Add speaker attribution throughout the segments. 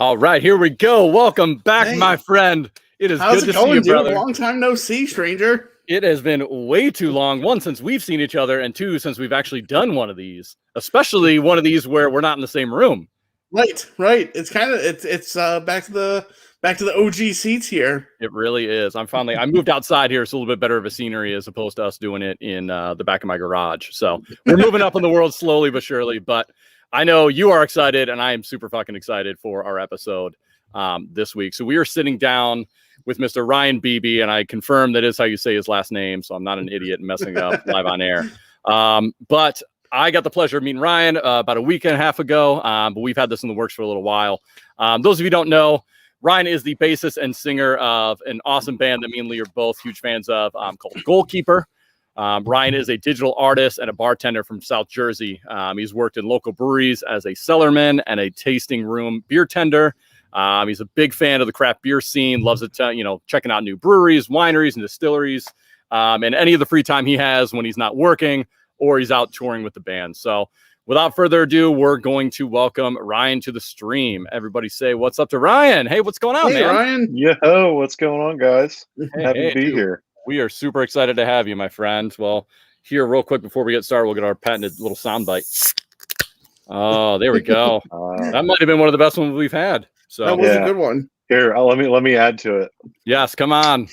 Speaker 1: All right, here we go. Welcome back,
Speaker 2: Hey.
Speaker 1: my friend. It is
Speaker 2: How's
Speaker 1: good
Speaker 2: it
Speaker 1: to
Speaker 2: going,
Speaker 1: see you,
Speaker 2: dude?
Speaker 1: brother.
Speaker 2: Long time no see, stranger.
Speaker 1: It has been way too long. One, since we've seen each other, and two, since we've actually done one of these, especially one of these where we're not in the same room.
Speaker 2: Right. It's kind of it's back to the OG seats here.
Speaker 1: It really is. I moved outside here. It's a little bit better of a scenery as opposed to us doing it in the back of my garage. So we're moving up in the world slowly but surely. But I know you are excited, and I am super fucking excited for our episode this week. So we are sitting down with Mr. Ryan Beebe, and I confirm that is how you say his last name. So I'm not an idiot and messing it up live on air. But I got the pleasure of meeting Ryan about a week and a half ago, but we've had this in the works for a little while. Those of you who don't know, Ryan is the bassist and singer of an awesome band that me and Lee are both huge fans of called Goalkeeper. Ryan is a digital artist and a bartender from South Jersey. He's worked in local breweries as a cellarman and a tasting room beer tender. He's a big fan of the craft beer scene, loves it, checking out new breweries, wineries, and distilleries, and any of the free time he has when he's not working or he's out touring with the band. So without further ado, we're going to welcome Ryan to the stream. Everybody say what's up to Ryan. Hey, what's going on,
Speaker 2: Hey,
Speaker 1: man?
Speaker 2: Ryan.
Speaker 3: Yo, what's going on, guys? Happy to be
Speaker 1: dude.
Speaker 3: here.
Speaker 1: We are super excited to have you, my friend. Well, here, real quick, before we get started, we'll get our patented little soundbite. Oh, there we go. That might have been one of the best ones we've had. So
Speaker 2: That was a good one.
Speaker 3: Here, let me add to it.
Speaker 1: yes, come on.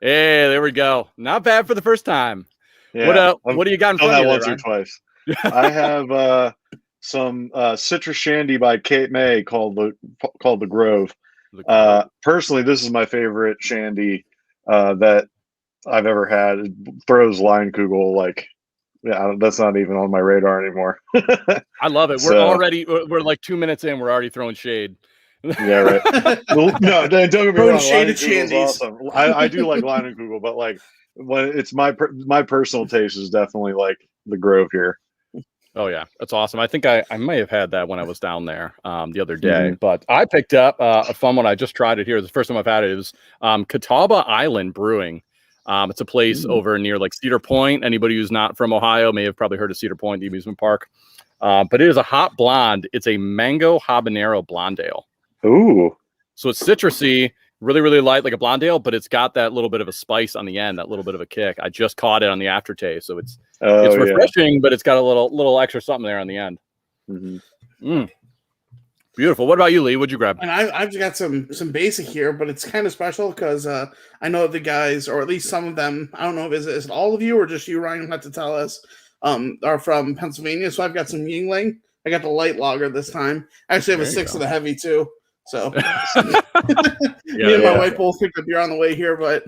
Speaker 1: Hey, there we go. Not bad for the first time.
Speaker 3: Yeah,
Speaker 1: What do you got in
Speaker 3: done
Speaker 1: front
Speaker 3: that
Speaker 1: of you
Speaker 3: once
Speaker 1: there,
Speaker 3: or twice. I have some citrus shandy by Kate May called the Grove. Personally, this is my favorite shandy that I've ever had. It throws Leinenkugel like. Yeah, that's not even on my radar anymore.
Speaker 1: I love it. We're like 2 minutes in. We're already throwing shade.
Speaker 3: Yeah, right. Well, no, don't get me wrong.
Speaker 2: Shaded
Speaker 3: Leinenkugel's
Speaker 2: shandies.
Speaker 3: awesome. I do like Leinenkugel, but like when it's my personal taste is definitely like the Grove here.
Speaker 1: Oh yeah, that's awesome. I think I may have had that when I was down there the other day, but I picked up a fun one. I just tried it here. The first time I've had it. It was Catawba Island Brewing. It's a place over near like Cedar Point. Anybody who's not from Ohio may have probably heard of Cedar Point, the amusement park. But it is a hot blonde. It's a mango habanero blonde ale.
Speaker 3: Ooh.
Speaker 1: So it's citrusy, really, really light, like a blonde ale, but it's got that little bit of a spice on the end, that little bit of a kick. I just caught it on the aftertaste, so it's refreshing, but it's got a little extra something there on the end. Beautiful. What about you, Lee? What'd you grab?
Speaker 2: And I've got some basic here, but it's kind of special because I know the guys, or at least some of them, I don't know if is it all of you or just you, Ryan, have to tell us, are from Pennsylvania. So I've got some Yingling. I got the light lager this time. I actually have a 6 of the heavy too. So me and my wife both picked up beer on the way here, but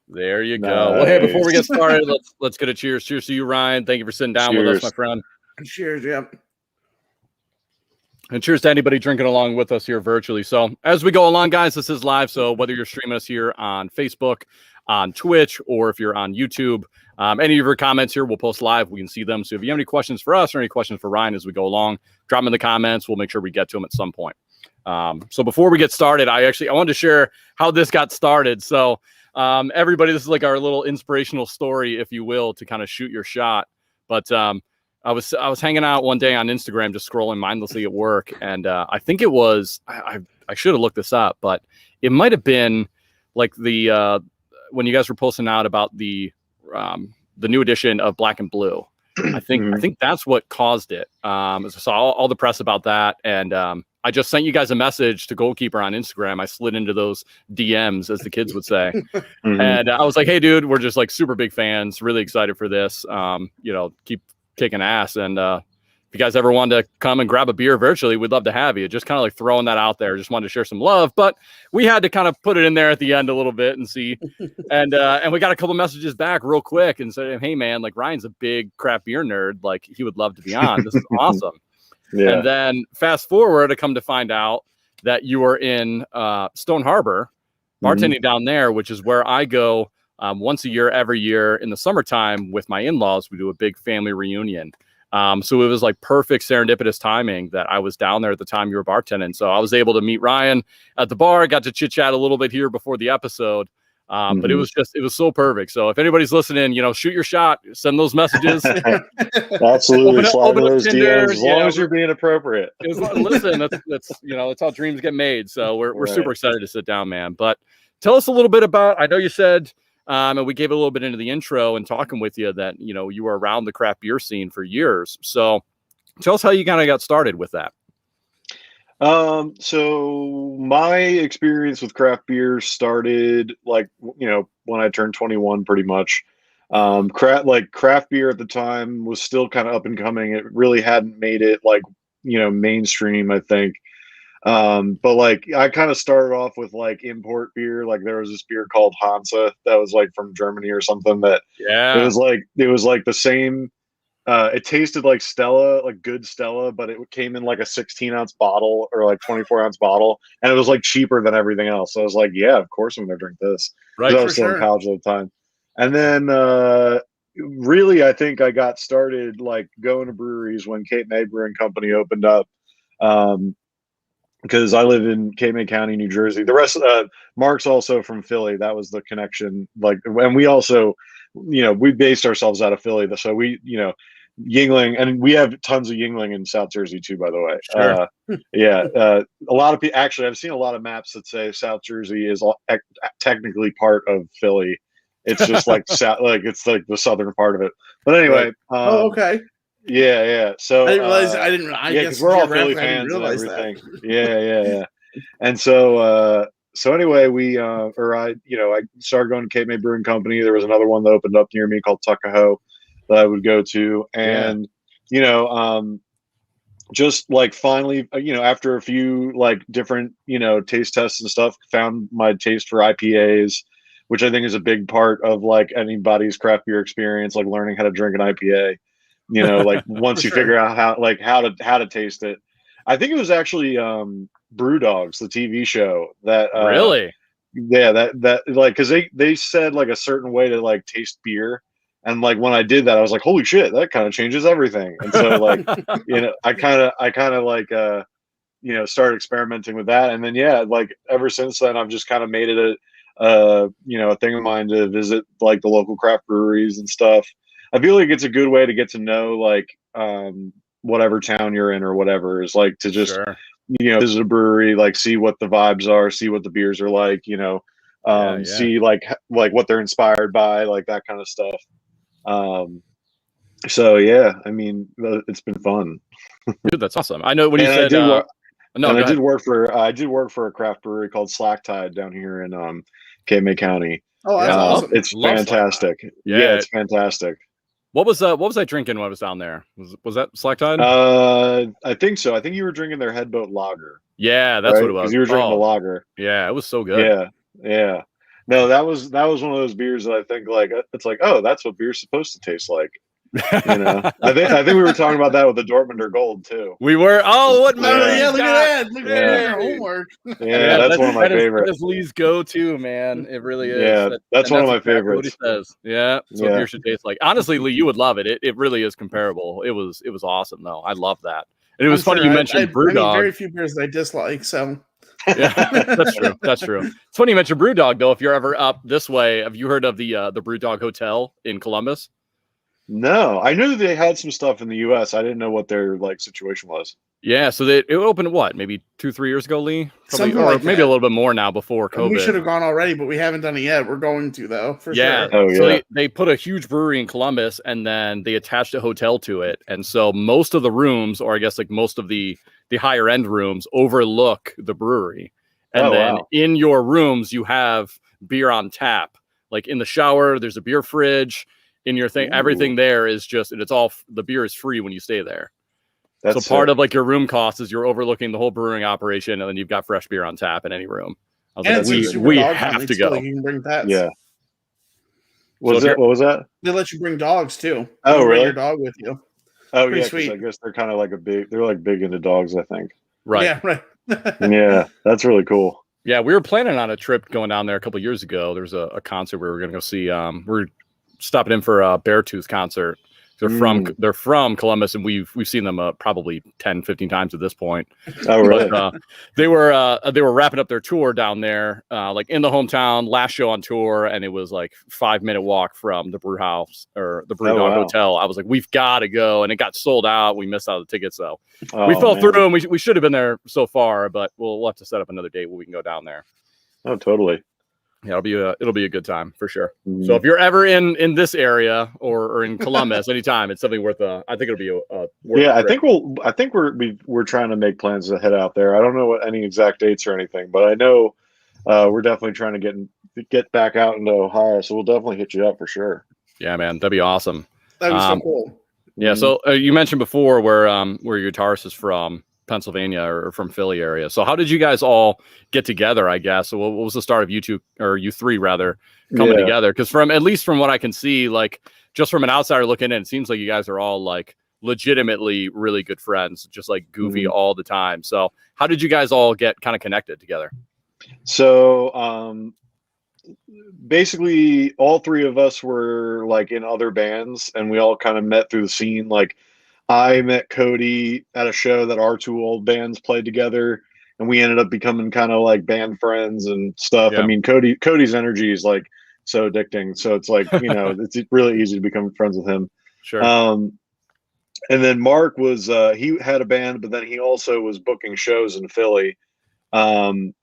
Speaker 1: there you go. Well, hey, before we get started, let's get a cheers. Cheers to you, Ryan. Thank you for sitting down with us, my friend.
Speaker 2: Cheers, yep.
Speaker 1: And cheers to anybody drinking along with us here virtually. So as we go along, guys, this is live. So whether you're streaming us here on Facebook, on Twitch, or if you're on YouTube, any of your comments here, we'll post live. We can see them. So if you have any questions for us or any questions for Ryan as we go along, drop them in the comments. We'll make sure we get to them at some point. So before we get started, I wanted to share how this got started. So everybody, this is like our little inspirational story, if you will, to kind of shoot your shot. But I was hanging out one day on Instagram, just scrolling mindlessly at work, and I think it was I should have looked this up, but it might have been like the when you guys were posting out about the new edition of Black and Blue. I think that's what caused it. I saw all the press about that, and I just sent you guys a message to Goalkeeper on Instagram. I slid into those DMs, as the kids would say, and I was like, "Hey, dude, we're just like super big fans, really excited for this. Keep kicking ass, and if you guys ever want to come and grab a beer virtually, we'd love to have you." Just kind of like throwing that out there. Just wanted to share some love, but we had to kind of put it in there at the end a little bit and see. And we got a couple messages back real quick and said, "Hey man, like Ryan's a big craft beer nerd. Like he would love to be on. This is awesome." Yeah. And then fast forward, I come to find out that you are in Stone Harbor, bartending down there, which is where I go once a year, every year in the summertime with my in-laws. We do a big family reunion. So it was like perfect serendipitous timing that I was down there at the time you were bartending. So I was able to meet Ryan at the bar. I got to chit chat a little bit here before the episode. But it was so perfect. So if anybody's listening, shoot your shot, send those messages.
Speaker 3: Absolutely, slide in those
Speaker 1: Tinder,
Speaker 3: DMs as long as you're being appropriate.
Speaker 1: Listen, that's how dreams get made. So we're super excited to sit down, man. But tell us a little bit about. I know you said, and we gave a little bit into the intro and talking with you that you were around the craft beer scene for years. So tell us how you kind of got started with that.
Speaker 3: So my experience with craft beer started when I turned 21, pretty much. Craft beer at the time was still kind of up and coming. It really hadn't made it mainstream, I think. But I kind of started off with import beer. There was this beer called Hansa that was from Germany or something that it was the same. It tasted like Stella, good Stella, but it came in a 16-ounce bottle or 24-ounce bottle, and it was cheaper than everything else. So I was yeah, of course I'm gonna drink this.
Speaker 1: Right,
Speaker 3: I was still in college at the time. And then really, I think I got started going to breweries when Cape May Brewing Company opened up. Because I live in Cape May County, New Jersey. The rest, Mark's also from Philly. That was the connection. And we also, we based ourselves out of Philly. So we, Yuengling, and we have tons of Yuengling in South Jersey too, by the way.
Speaker 1: Sure.
Speaker 3: A lot of people, actually, I've seen a lot of maps that say South Jersey is technically part of Philly. It's just it's the southern part of it. But anyway.
Speaker 2: Okay.
Speaker 3: Yeah. So
Speaker 2: I didn't realize. I guess
Speaker 3: we're all Philly fans and everything. Yeah. And so anyway, I started going to Cape May Brewing Company. There was another one that opened up near me called Tuckahoe that I would go to, and just finally, after a few different taste tests and stuff, found my taste for IPAs, which I think is a big part of anybody's craft beer experience, learning how to drink an IPA. Once you figure out how to taste it. I think it was actually Brew Dogs, the TV show that
Speaker 1: really,
Speaker 3: that because they said a certain way to taste beer, and when I did that, I was holy shit, that kind of changes everything. And so I kind of started experimenting with that, and then ever since then I've just kind of made it a thing of mine to visit the local craft breweries and stuff. I feel like it's a good way to get to know whatever town you're in or whatever, is to just visit a brewery, see what the vibes are, see what the beers are see what they're inspired by, that kind of stuff. So yeah, I mean, it's been fun.
Speaker 1: Dude, that's awesome. I know when you said
Speaker 3: I did work for a craft brewery called Slack Tide down here in Cape May County.
Speaker 2: Oh, that's awesome.
Speaker 3: It's fantastic. Yeah, it's fantastic.
Speaker 1: What was I drinking when I was down there? Was that Slack Tide?
Speaker 3: I think so. I think you were drinking their Headboat Lager.
Speaker 1: Yeah, that's what it was.
Speaker 3: Because you were drinking the lager.
Speaker 1: Yeah, it was so good.
Speaker 3: Yeah. No, that was one of those beers that I think it's oh, that's what beer's supposed to taste like. I think we were talking about that with the Dortmunder Gold too.
Speaker 1: We were. Oh, what memory?
Speaker 2: Yeah, look at that. Look at your homework.
Speaker 3: Yeah, that's one of my favorites.
Speaker 1: That is Lee's go-to, man. It really is.
Speaker 3: Yeah, that's one of my favorites.
Speaker 1: What he says. Yeah, that's what beer should taste like. Honestly, Lee, you would love it. It really is comparable. It was awesome though. I love that. And it was funny you mentioned Brewdog.
Speaker 2: Very few beers that I dislike, so.
Speaker 1: Yeah, that's true. It's funny you mentioned Brewdog though. If you're ever up this way, have you heard of the Brewdog Hotel in Columbus?
Speaker 3: No, I knew they had some stuff in the U.S. I didn't know what their situation was.
Speaker 1: Yeah, so it opened maybe 2-3 years ago, Lee? Probably, or maybe a little bit more now before COVID.
Speaker 2: We should have gone already, but we haven't done it yet. We're going to though, for sure.
Speaker 3: Oh, yeah.
Speaker 1: So they put a huge brewery in Columbus, and then they attached a hotel to it, and so most of the rooms, or I guess most of the higher end rooms, overlook the brewery, and in your rooms you have beer on tap. In the shower, there's a beer fridge. In your thing, everything there is just, and it's all, the beer is free when you stay there. So part of your room cost is you're overlooking the whole brewing operation, and then you've got fresh beer on tap in any room. I was we have to go.
Speaker 2: You can bring pets.
Speaker 3: Yeah. What was that?
Speaker 2: They let you bring dogs too.
Speaker 3: Oh, really?
Speaker 2: Bring your dog with you.
Speaker 3: Oh, pretty sweet. I guess they're kind of they're big into dogs, I think.
Speaker 1: Right.
Speaker 2: Yeah, right.
Speaker 3: Yeah, that's really cool.
Speaker 1: Yeah, we were planning on a trip going down there a couple of years ago. There was a concert we were going to go see. We're stopping in for a Beartooth concert. They're from Columbus, and we've seen them probably 10, 15 times at this point.
Speaker 3: Oh, really?
Speaker 1: But, they were wrapping up their tour down there, like in the hometown, last show on tour, and it was like 5-minute walk from the brew house or the Brew Dog Hotel. I was like, we've got to go, and it got sold out. We missed out on the tickets, so we fell through, and we should have been there so far, but we'll have to set up another date where we can go down there.
Speaker 3: Oh, totally.
Speaker 1: Yeah, it'll be a good time for sure. So if you're ever in this area or in Columbus anytime, it's something worth I think it'll be
Speaker 3: I think we're trying to make plans to head out there. I don't know what any exact dates or anything, but I know we're definitely trying to get back out into Ohio, so we'll definitely hit you up for sure.
Speaker 1: Yeah, man, that'd be awesome.
Speaker 2: That'd be so cool.
Speaker 1: Yeah, so you mentioned before where your guitarist is from Pennsylvania or from Philly area. So how did you guys all get together, I guess? So what was the start of you two, or you three rather, coming together? Because at least from what I can see, like just from an outsider looking in, it seems like you guys are all like legitimately really good friends, just like goofy all the time. So how did you guys all get kind of connected together?
Speaker 3: So basically all three of us were like in other bands, and we all kind of met through the scene. Like I met Cody at a show that our two old bands played together, and we ended up becoming kind of like band friends and stuff. Yeah. I mean, Cody's energy is like so addicting. So it's like, it's really easy to become friends with him.
Speaker 1: Sure.
Speaker 3: And then Mark was, he had a band, but then he also was booking shows in Philly. And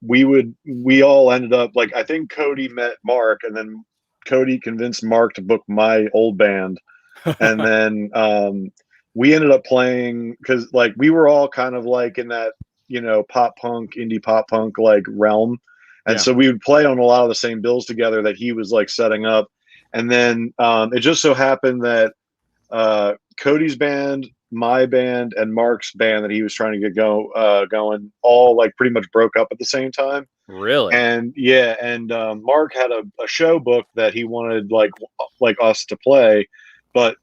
Speaker 3: we all ended up like, I think Cody met Mark, and then Cody convinced Mark to book my old band. And then we ended up playing, because like we were all kind of like in that pop punk, indie pop punk like realm, and so we would play on a lot of the same bills together that he was like setting up. And then it just so happened that Cody's band, my band, and Mark's band that he was trying to get going all like pretty much broke up at the same time.
Speaker 1: Really?
Speaker 3: And Mark had a show book that he wanted like us to play, but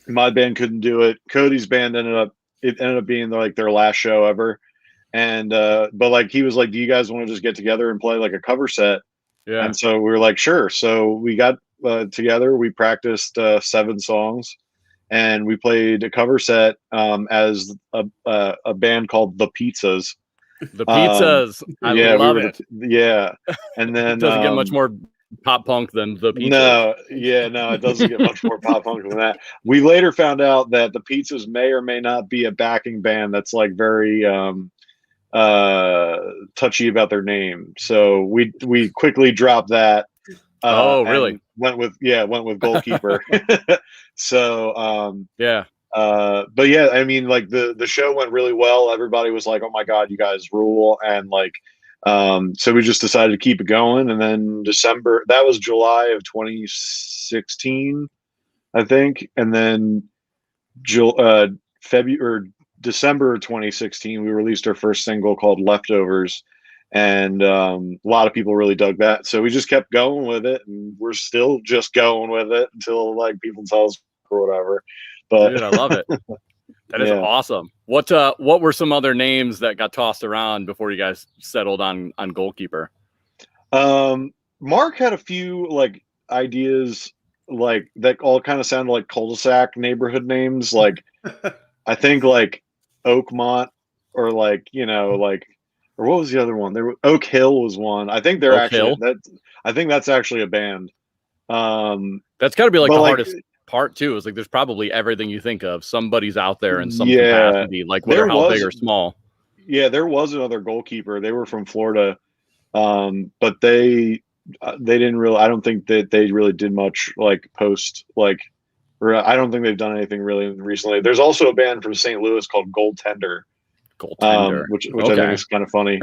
Speaker 3: my band couldn't do it. Cody's band ended up being like their last show ever. And but like he was like, do you guys want to just get together and play like a cover set? Yeah. And so we were like, sure. So we got together, we practiced 7 songs, and we played a cover set as a band called The Pizzas.
Speaker 1: The Pizzas. I love it.
Speaker 3: And then
Speaker 1: it doesn't get much more pop punk than The Pizzas.
Speaker 3: No, it doesnment get much more pop punk than that. We later found out that The Pizzas may or may not be a backing band that's like very touchy about their name. So we quickly dropped that.
Speaker 1: Oh, really?
Speaker 3: Went with Goalkeeper. So but yeah, I mean, like the show went really well. Everybody was like, oh my God, you guys rule. And like so we just decided to keep it going. And then that was July of 2016, I think. And then December of 2016, we released our first single called Leftovers. And a lot of people really dug that. So we just kept going with it, and we're still just going with it until like people tell us or whatever. But
Speaker 1: dude, I love it. That is awesome. What were some other names that got tossed around before you guys settled on Goalkeeper?
Speaker 3: Mark had a few like ideas like that all kind of sounded like cul-de-sac neighborhood names. Like I think like Oakmont, or like, or what was the other one? Oak Hill was one. I think I think that's actually a band.
Speaker 1: That's got to be like the hardest part too. Is like there's probably everything you think of. Somebody's out there in some capacity, like whether how big or small. Yeah,
Speaker 3: there was another Goalkeeper. They were from Florida, but they didn't really. I don't think that they really did much like post like. Or I don't think they've done anything really recently. There's also a band from St. Louis called Goaltender. Which I think is kind of funny.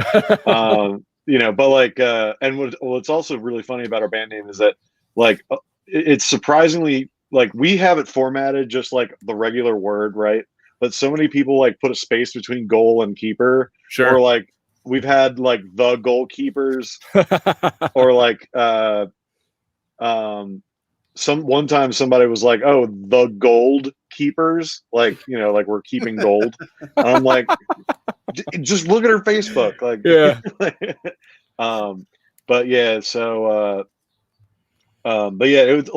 Speaker 3: But like, and what's also really funny about our band name is that like, it's surprisingly like we have it formatted just like the regular word, right? But so many people like put a space between goal and keeper.
Speaker 1: Sure.
Speaker 3: Or like we've had like the Goalkeepers, or like one time somebody was like, "Oh, the Gold Keepers," like like we're keeping gold. And I'm like, just look at her Facebook, like
Speaker 1: yeah.
Speaker 3: but yeah, so But yeah, it was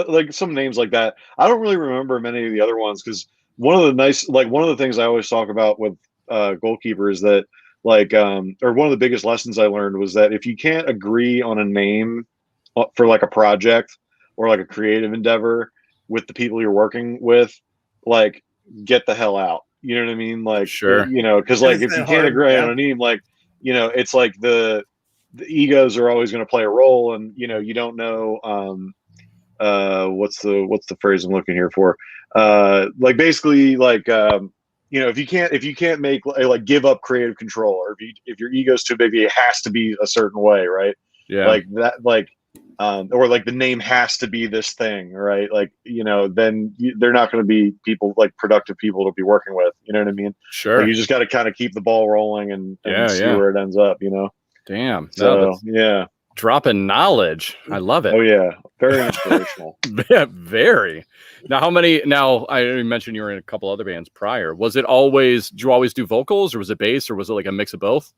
Speaker 3: like some names like that. I don't really remember many of the other ones because one of the things I always talk about with Goalkeeper is that or one of the biggest lessons I learned was that if you can't agree on a name for like a project or like a creative endeavor with the people you're working with, like get the hell out. You know what I mean? Like,
Speaker 1: Sure.
Speaker 3: because like if you can't agree on a name, like, it's like the egos are always going to play a role, and you don't know what's the phrase I'm looking here for, like basically like if you can't make like give up creative control, or if your ego's too big, it has to be a certain way, right?
Speaker 1: Yeah.
Speaker 3: Like that, like or like the name has to be this thing, right? Like then they're not going to be productive people to be working with. You know what I mean?
Speaker 1: Sure.
Speaker 3: Like you just got to kind of keep the ball rolling and see where it ends up.
Speaker 1: Damn.
Speaker 3: So yeah,
Speaker 1: dropping knowledge. I love it.
Speaker 3: Oh yeah, very inspirational.
Speaker 1: Yeah, very. Now, how many? Now, I mentioned you were in a couple other bands prior. Was it always? Did you always do vocals, or was it bass, or was it like a mix of both?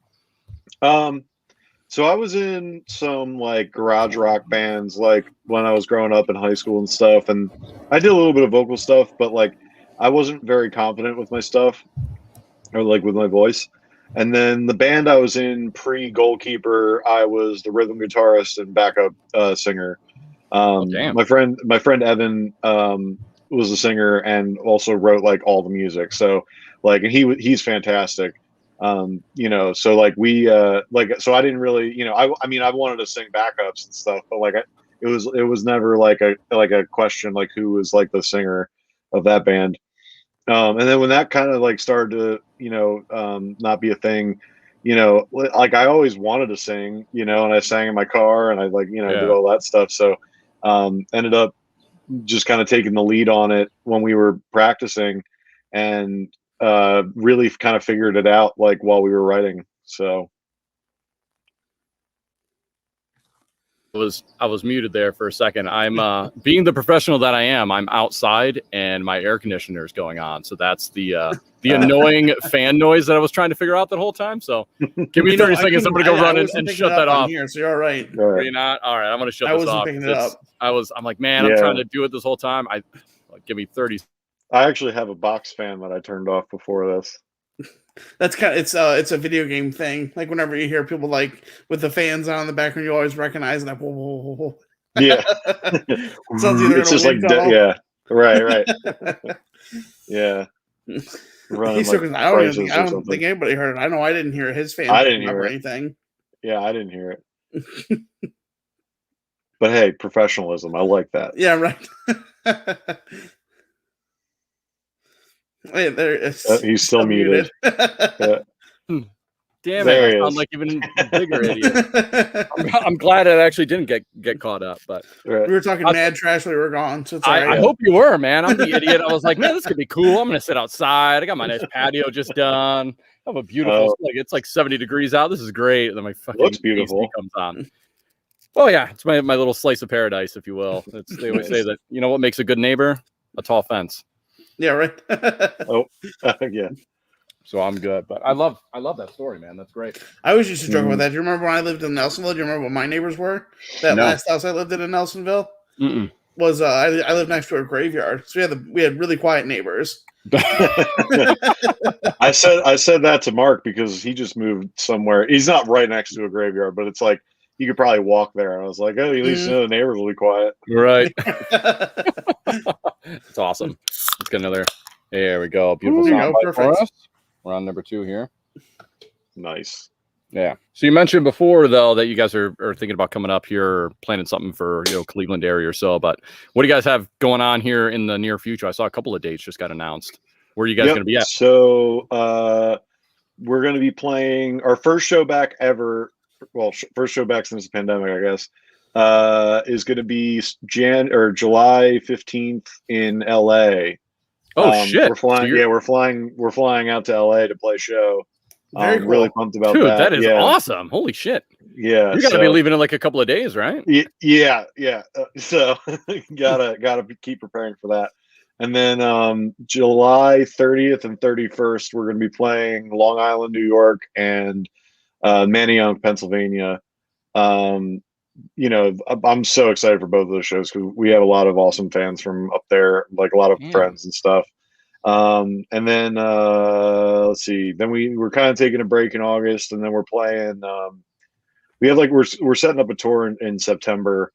Speaker 3: So I was in some like garage rock bands like when I was growing up in high school and stuff, and I did a little bit of vocal stuff, but like I wasn't very confident with my stuff or like with my voice. And then the band I was in pre-Goalkeeper, I was the rhythm guitarist and backup singer. My friend Evan was the singer and also wrote like all the music. So like, and he's fantastic. So like so I didn't really, I mean, I wanted to sing backups and stuff, but like it was never like a question like who was like the singer of that band. And then when that kind of like started to, not be a thing, like I always wanted to sing, and I sang in my car and I like, did all that stuff. So ended up just kind of taking the lead on it when we were practicing, and really kind of figured it out like while we were writing. So
Speaker 1: I was muted there for a second. I'm being the professional that I am, I'm outside and my air conditioner is going on. So that's the annoying fan noise that I was trying to figure out the whole time. So give me 30 seconds. I'm going to go run and shut that off.
Speaker 2: Here, so you're all right.
Speaker 1: Are you not? All right. I'm going to shut this off.
Speaker 2: Picking it up.
Speaker 1: I'm like, man, I'm trying to do it this whole time. Give me 30.
Speaker 3: I actually have a box fan that I turned off before this.
Speaker 2: That's kind of it's a video game thing. Like whenever you hear people like with the fans on in the background, you always recognize it. Like, whoa, whoa, whoa.
Speaker 3: Yeah. It's just like yeah, right. Yeah.
Speaker 2: Running like I don't think anybody heard it. I know I didn't hear his fan.
Speaker 3: I didn't hear
Speaker 2: anything.
Speaker 3: Yeah, I didn't hear it. But hey, professionalism. I like that.
Speaker 2: Yeah, right. Hey, there is.
Speaker 3: He's still muted.
Speaker 1: Yeah. Damn it! I sound like even bigger idiot. I'm glad it actually didn't get caught up. But
Speaker 2: we were talking mad trash when we were gone. So it's
Speaker 1: I hope you were, man. I'm the idiot. I was like, man, this could be cool. I'm gonna sit outside. I got my nice patio just done. I have a beautiful. It's like 70 degrees out. This is great. And then my fucking
Speaker 3: looks beautiful
Speaker 1: AC comes on. Oh yeah, it's my little slice of paradise, if you will. They always say that what makes a good neighbor? A tall fence.
Speaker 2: Yeah, right.
Speaker 3: Yeah.
Speaker 1: So I'm good, but I love that story, man. That's great.
Speaker 2: I always used to joke about that. Do you remember when I lived in Nelsonville? Do you remember what my neighbors were? That last house I lived in Nelsonville was I lived next to a graveyard, so we had really quiet neighbors.
Speaker 3: I said that to Mark because he just moved somewhere. He's not right next to a graveyard, but it's like you could probably walk there. And I was like, oh, at least the neighbors will be quiet.
Speaker 1: Right. It's awesome. Let's get another. There we go. Beautiful sound for us. We're on number 2 here.
Speaker 3: Nice.
Speaker 1: Yeah. So you mentioned before, though, that you guys are thinking about coming up here, planning something for Cleveland area or so. But what do you guys have going on here in the near future? I saw a couple of dates just got announced. Where are you guys going to be at?
Speaker 3: So we're going to be playing our first show back ever. Well, first show back since the pandemic, I guess. Is going to be July 15th in LA.
Speaker 1: Oh shit!
Speaker 3: We're flying. We're flying out to LA to play a show.
Speaker 2: Very cool.
Speaker 3: Really pumped about
Speaker 1: that.
Speaker 3: That
Speaker 1: That is awesome! Holy shit!
Speaker 3: Yeah,
Speaker 1: you got to be leaving in like a couple of days, right?
Speaker 3: Yeah. So gotta keep preparing for that. And then July 30th and 31st, we're going to be playing Long Island, New York, and Manayunk, Pennsylvania. I'm so excited for both of those shows because we have a lot of awesome fans from up there, like a lot of friends and stuff. And then let's see. Then we were kind of taking a break in August, and then we're playing. We have we're setting up a tour in September.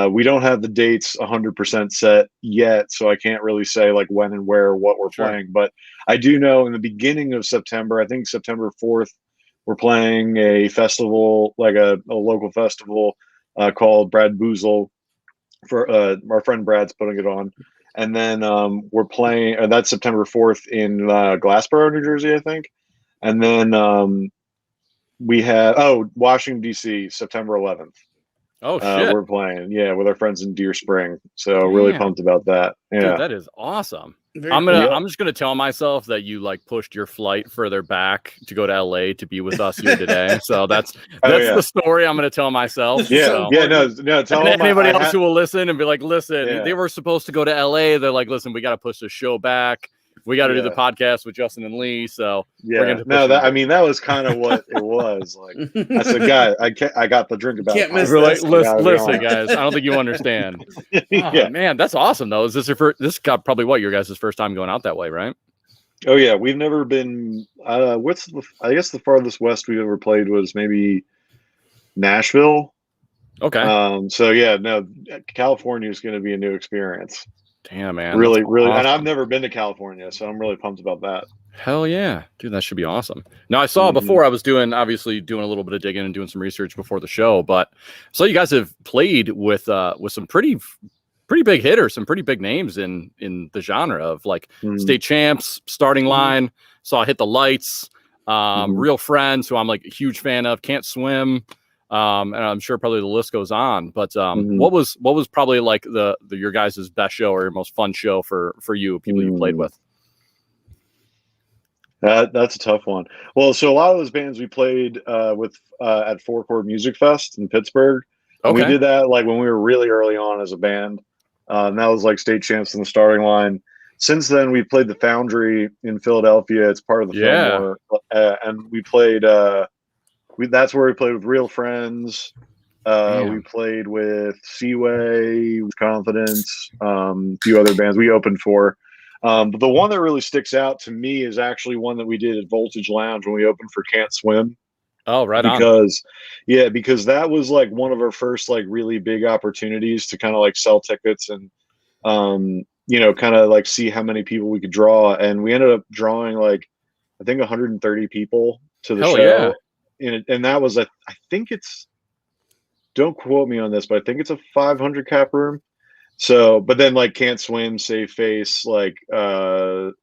Speaker 3: We don't have the dates 100% set yet, so I can't really say like when and where what we're playing. But I do know in the beginning of September, I think September 4th, we're playing a festival, like a local festival called Brad Boozle. For our friend Brad's putting it on. And then we're playing, that's September 4th in Glassboro, New Jersey, I think. And then we have, Washington, D.C., September 11th.
Speaker 1: Oh, shit.
Speaker 3: We're playing, with our friends in Deer Spring. So really pumped about that. Yeah.
Speaker 1: Dude, that is awesome. I'm just gonna tell myself that you like pushed your flight further back to go to LA to be with us here today. So that's the story I'm gonna tell myself.
Speaker 3: No, tell
Speaker 1: anybody else who will listen and be like, listen, they were supposed to go to LA. They're like, listen, we got to push the show back. We got to do the podcast with Justin and Lee. So we're gonna
Speaker 3: that was kind of what it was. Like I said, guy, I got the drink about.
Speaker 2: Can't miss
Speaker 1: this. Listen, guys, I don't think you understand. Man, that's awesome though. Is this your first? This got probably what your guys' first time going out that way, right?
Speaker 3: Oh yeah, we've never been. I guess the farthest west we've ever played was maybe Nashville.
Speaker 1: Okay.
Speaker 3: California is going to be a new experience.
Speaker 1: Damn, man.
Speaker 3: Really, awesome. And I've never been to California, so I'm really pumped about that.
Speaker 1: Hell yeah. Dude, that should be awesome. Now, I saw before I was doing a little bit of digging and doing some research before the show, but so you guys have played with some pretty big hitters, some pretty big names in the genre of like state champs, starting line, saw Hit the Lights, Real Friends, who I'm like a huge fan of, Can't Swim. And I'm sure probably the list goes on, but what was probably like your guys' best show or your most fun show for you, people you played with?
Speaker 3: That's a tough one. Well, so a lot of those bands we played with at Four Chord Music Fest in Pittsburgh. Okay. We did that like when we were really early on as a band. And that was like state champs in the starting line. Since then, we played the Foundry in Philadelphia. It's part of the Fillmore, and we played. That's where we played with Real Friends. We played with Seaway, Confidence, a few other bands we opened for. But the one that really sticks out to me is actually one that we did at Voltage Lounge when we opened for Can't Swim.
Speaker 1: Oh, right
Speaker 3: on. Because that was like one of our first like really big opportunities to kind of like sell tickets and kind of like see how many people we could draw. And we ended up drawing like I think 130 people to the show. Yeah. And that was I think it's, don't quote me on this, but I think it's a 500 cap room. So, but then like Can't Swim, Save Face, like Small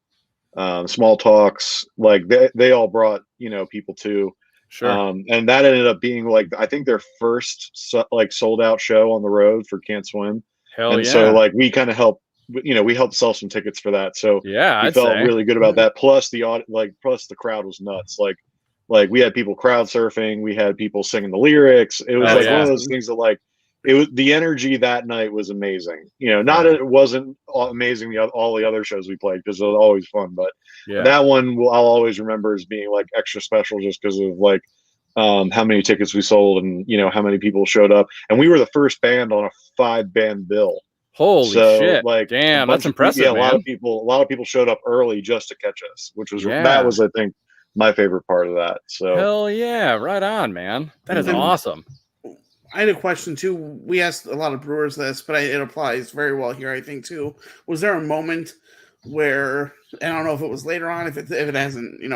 Speaker 3: Talks, like they all brought people too.
Speaker 1: Sure.
Speaker 3: And that ended up being like I think their first like sold out show on the road for Can't Swim. So like we kind of helped. We helped sell some tickets for that. So we felt really good about that. Plus the crowd was nuts. Like we had people crowd surfing, we had people singing the lyrics. It was one of those things that like it was the energy that night was amazing. It wasn't amazing all the other shows we played because it was always fun, but that one I'll always remember as being like extra special just because of like how many tickets we sold and how many people showed up. And we were the first band on a 5-band bill.
Speaker 1: Holy shit! Like, damn, that's impressive.
Speaker 3: A lot of people showed up early just to catch us, which was that was I think my favorite part of that. So
Speaker 1: hell yeah, right on, man. That is awesome.
Speaker 2: I had a question too. We asked a lot of brewers this, but it applies very well here, I think too. Was there a moment where, and I don't know if it was later on, if it hasn't,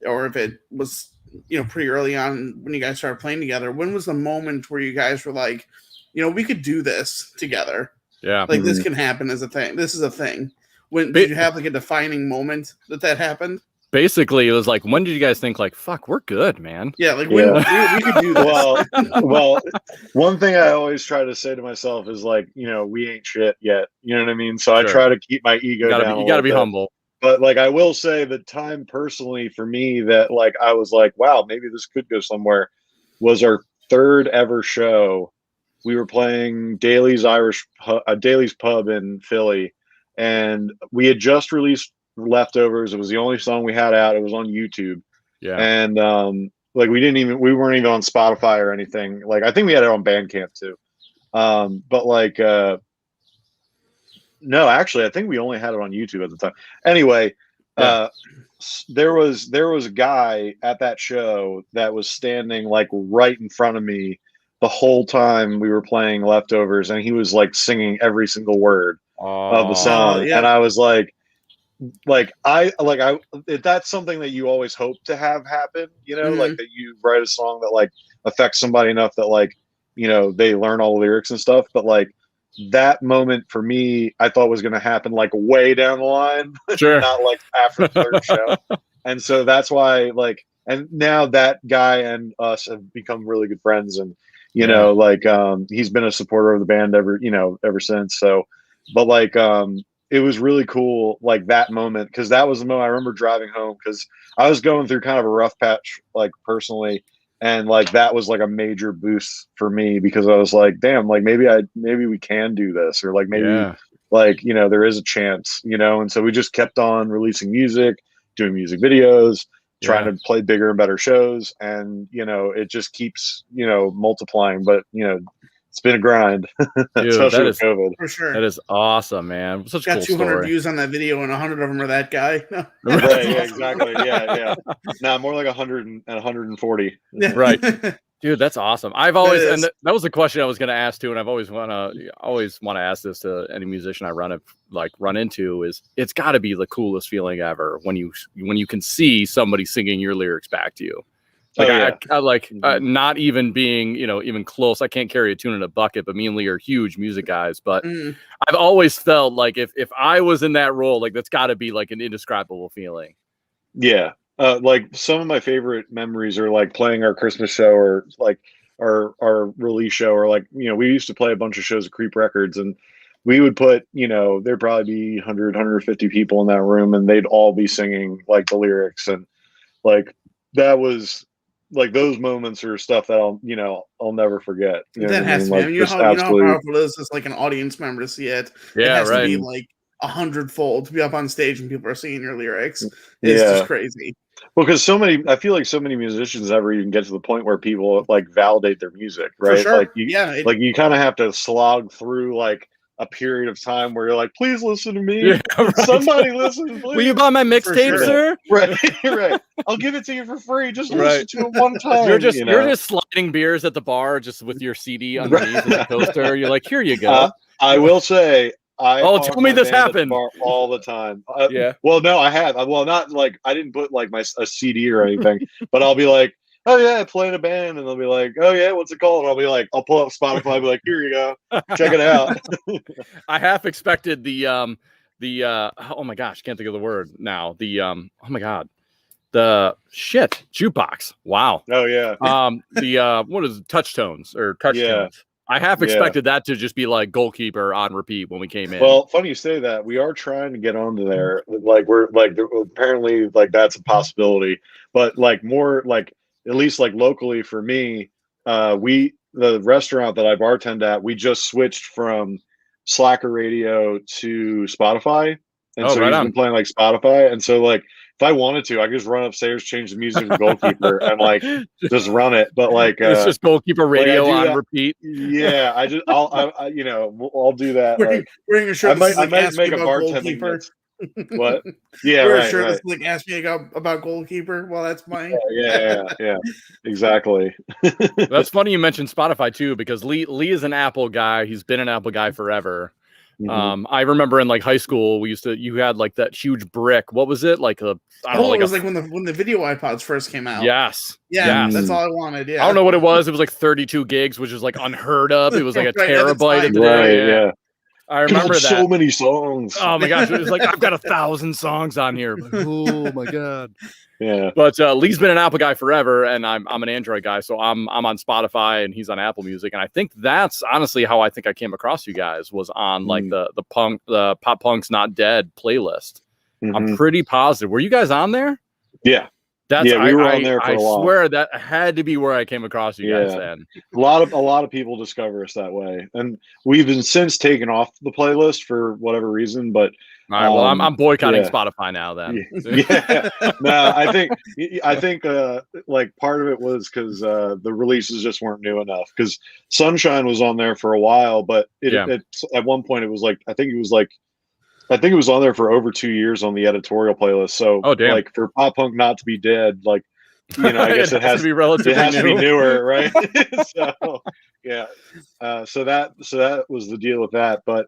Speaker 2: or if it was, pretty early on when you guys started playing together? When was the moment where you guys were like, we could do this together?
Speaker 1: Yeah,
Speaker 2: like this can happen as a thing. This is a thing. Did you have like a defining moment that happened?
Speaker 1: Basically, it was like, when did you guys think like, fuck, we're good, man?
Speaker 2: Yeah, like when we could do this.
Speaker 3: Well, one thing I always try to say to myself is like, we ain't shit yet. You know what I mean? So I try to keep my ego down.
Speaker 1: You gotta be humble.
Speaker 3: But like, I will say the time personally for me that like, I was like, wow, maybe this could go somewhere was our third ever show. We were playing Daly's Pub in Philly, and we had just released Leftovers. It was the only song we had out. It was on YouTube.
Speaker 1: Yeah.
Speaker 3: And Like we weren't even on Spotify or anything. Like I think we had it on Bandcamp too. But like no, actually I think we only had it on YouTube at the time. Anyway, there was a guy at that show that was standing like right in front of me the whole time we were playing Leftovers, and he was like singing every single word of the song. And I was like that's something that you always hope to have happen, you know, like that you write a song that like affects somebody enough that like, you know, they learn all the lyrics and stuff. But like that moment for me, I thought was going to happen like way down the line, not like after the third show. And so that's why like, and now that guy and us have become really good friends, and you know, like he's been a supporter of the band ever since. So, but like it was really cool, like that moment, because that was the moment I remember driving home, because I was going through kind of a rough patch, like personally, and like that was like a major boost for me, because I was like, damn, like maybe we can do this, or like maybe like, you know, there is a chance, you know. And so we just kept on releasing music, doing music videos, trying to play bigger and better shows, and you know, it just keeps, you know, multiplying. But you know, it's been a grind.
Speaker 1: Dude,
Speaker 3: especially with COVID.
Speaker 2: For sure.
Speaker 1: That is awesome, man. Such
Speaker 2: got
Speaker 1: a cool
Speaker 2: 200
Speaker 1: story.
Speaker 2: views on that video, and 100 of them are that guy.
Speaker 3: Right, yeah, exactly. Yeah. Nah, more like 100 and 140.
Speaker 1: Right. Dude, that's awesome. I've always, and that was the question I was going to ask too, and I've always want to ask this to any musician I run into, is it's got to be the coolest feeling ever when you can see somebody singing your lyrics back to you. Like I like not even being, you know, even close. I can't carry a tune in a bucket, but me and Lee are huge music guys. But I've always felt like if I was in that role, like that's got to be like an indescribable feeling. Yeah.
Speaker 3: Like some of my favorite memories are like playing our Christmas show, or like our release show, or like, you know, we used to play a bunch of shows at Creep Records, and we would put, you know, there'd probably be 150 people in that room, and they'd all be singing like the lyrics, and like that was like, those moments are stuff that I'll never forget. You know
Speaker 2: that has to be.
Speaker 3: Like,
Speaker 2: I mean, you know how powerful it is as like an audience member to see it.
Speaker 1: Yeah,
Speaker 2: it has to be like 100-fold to be up on stage and people are singing your lyrics. It's just crazy.
Speaker 3: Well, because I feel like so many musicians never even get to the point where people like validate their music, right?
Speaker 2: For sure.
Speaker 3: Like you kind of have to slog through like a period of time where you're like, please listen to me.
Speaker 1: Yeah, right.
Speaker 3: Somebody listen, please.
Speaker 1: Will you buy my mixtape, sir?
Speaker 3: Right. I'll give it to you for free. Just listen to it one time.
Speaker 1: You're just sliding beers at the bar, just with your CD underneath the toaster. You're like, here you go.
Speaker 3: I will say,
Speaker 1: tell me this happened
Speaker 3: all the time.
Speaker 1: Well,
Speaker 3: no, I have. Well, not like I didn't put like a CD or anything, but I'll be like, oh yeah, I play in a band, and they'll be like, oh yeah, what's it called? And I'll be like, I'll pull up Spotify, and be like, here you go, check it out.
Speaker 1: I half expected the oh my gosh, can't think of the word now. Oh my god, the shit jukebox. Wow.
Speaker 3: Oh yeah.
Speaker 1: What is it, touch tones or touch tones? I half expected that to just be like Goalkeeper on repeat when we came in.
Speaker 3: Well, funny you say that. We are trying to get onto there. Like we're like apparently like that's a possibility, but like more like at least like locally for me, the restaurant that I bartend at, we just switched from Slacker Radio to Spotify, and so he's been playing like Spotify, and so like if I wanted to, I could just run upstairs, change the music to Goalkeeper, and like just run it. But like
Speaker 1: it's just Goalkeeper radio on repeat.
Speaker 3: Yeah, I'll do that.
Speaker 2: We're like, sure
Speaker 3: I might make a bartending mix. What? Yeah,
Speaker 2: we're
Speaker 3: right.
Speaker 2: Sure,
Speaker 3: right.
Speaker 2: this like ask me about Goalkeeper. Well, that's mine.
Speaker 3: Yeah, exactly.
Speaker 1: That's funny you mentioned Spotify too, because Lee is an Apple guy. He's been an Apple guy forever. Mm-hmm. I remember in like high school, you had like that huge brick. What was it? Like it was
Speaker 2: like when the video iPods first came out.
Speaker 1: Yes.
Speaker 2: That's all I wanted. Yeah.
Speaker 1: I don't know what it was. It was like 32 gigs, which is like unheard of. It was like a terabyte at the
Speaker 3: day. Yeah.
Speaker 1: I remember that.
Speaker 3: So many songs.
Speaker 1: Oh my gosh. It was like, I've got 1,000 songs on here. Like, oh my God.
Speaker 3: Yeah.
Speaker 1: But Lee's been an Apple guy forever, and I'm an Android guy. So I'm on Spotify and he's on Apple Music. And I think that's honestly how I think I came across you guys, was on like the Pop Punk's Not Dead playlist. Mm-hmm. I'm pretty positive. Were you guys on there?
Speaker 3: Yeah.
Speaker 1: That's
Speaker 3: we were on there for
Speaker 1: I
Speaker 3: a while.
Speaker 1: swear that had to be where I came across you guys then.
Speaker 3: A lot of people discover us that way, and we've been since taken off the playlist for whatever reason. But
Speaker 1: all right, well, I'm boycotting Spotify now then.
Speaker 3: No, I think like part of it was because the releases just weren't new enough. Because Sunshine was on there for a while, but it at one point it was like I think it was on there for over 2 years on the editorial playlist. So like for pop punk not to be dead, like I guess it has to be relatively to be newer, right? So so that was the deal with that. But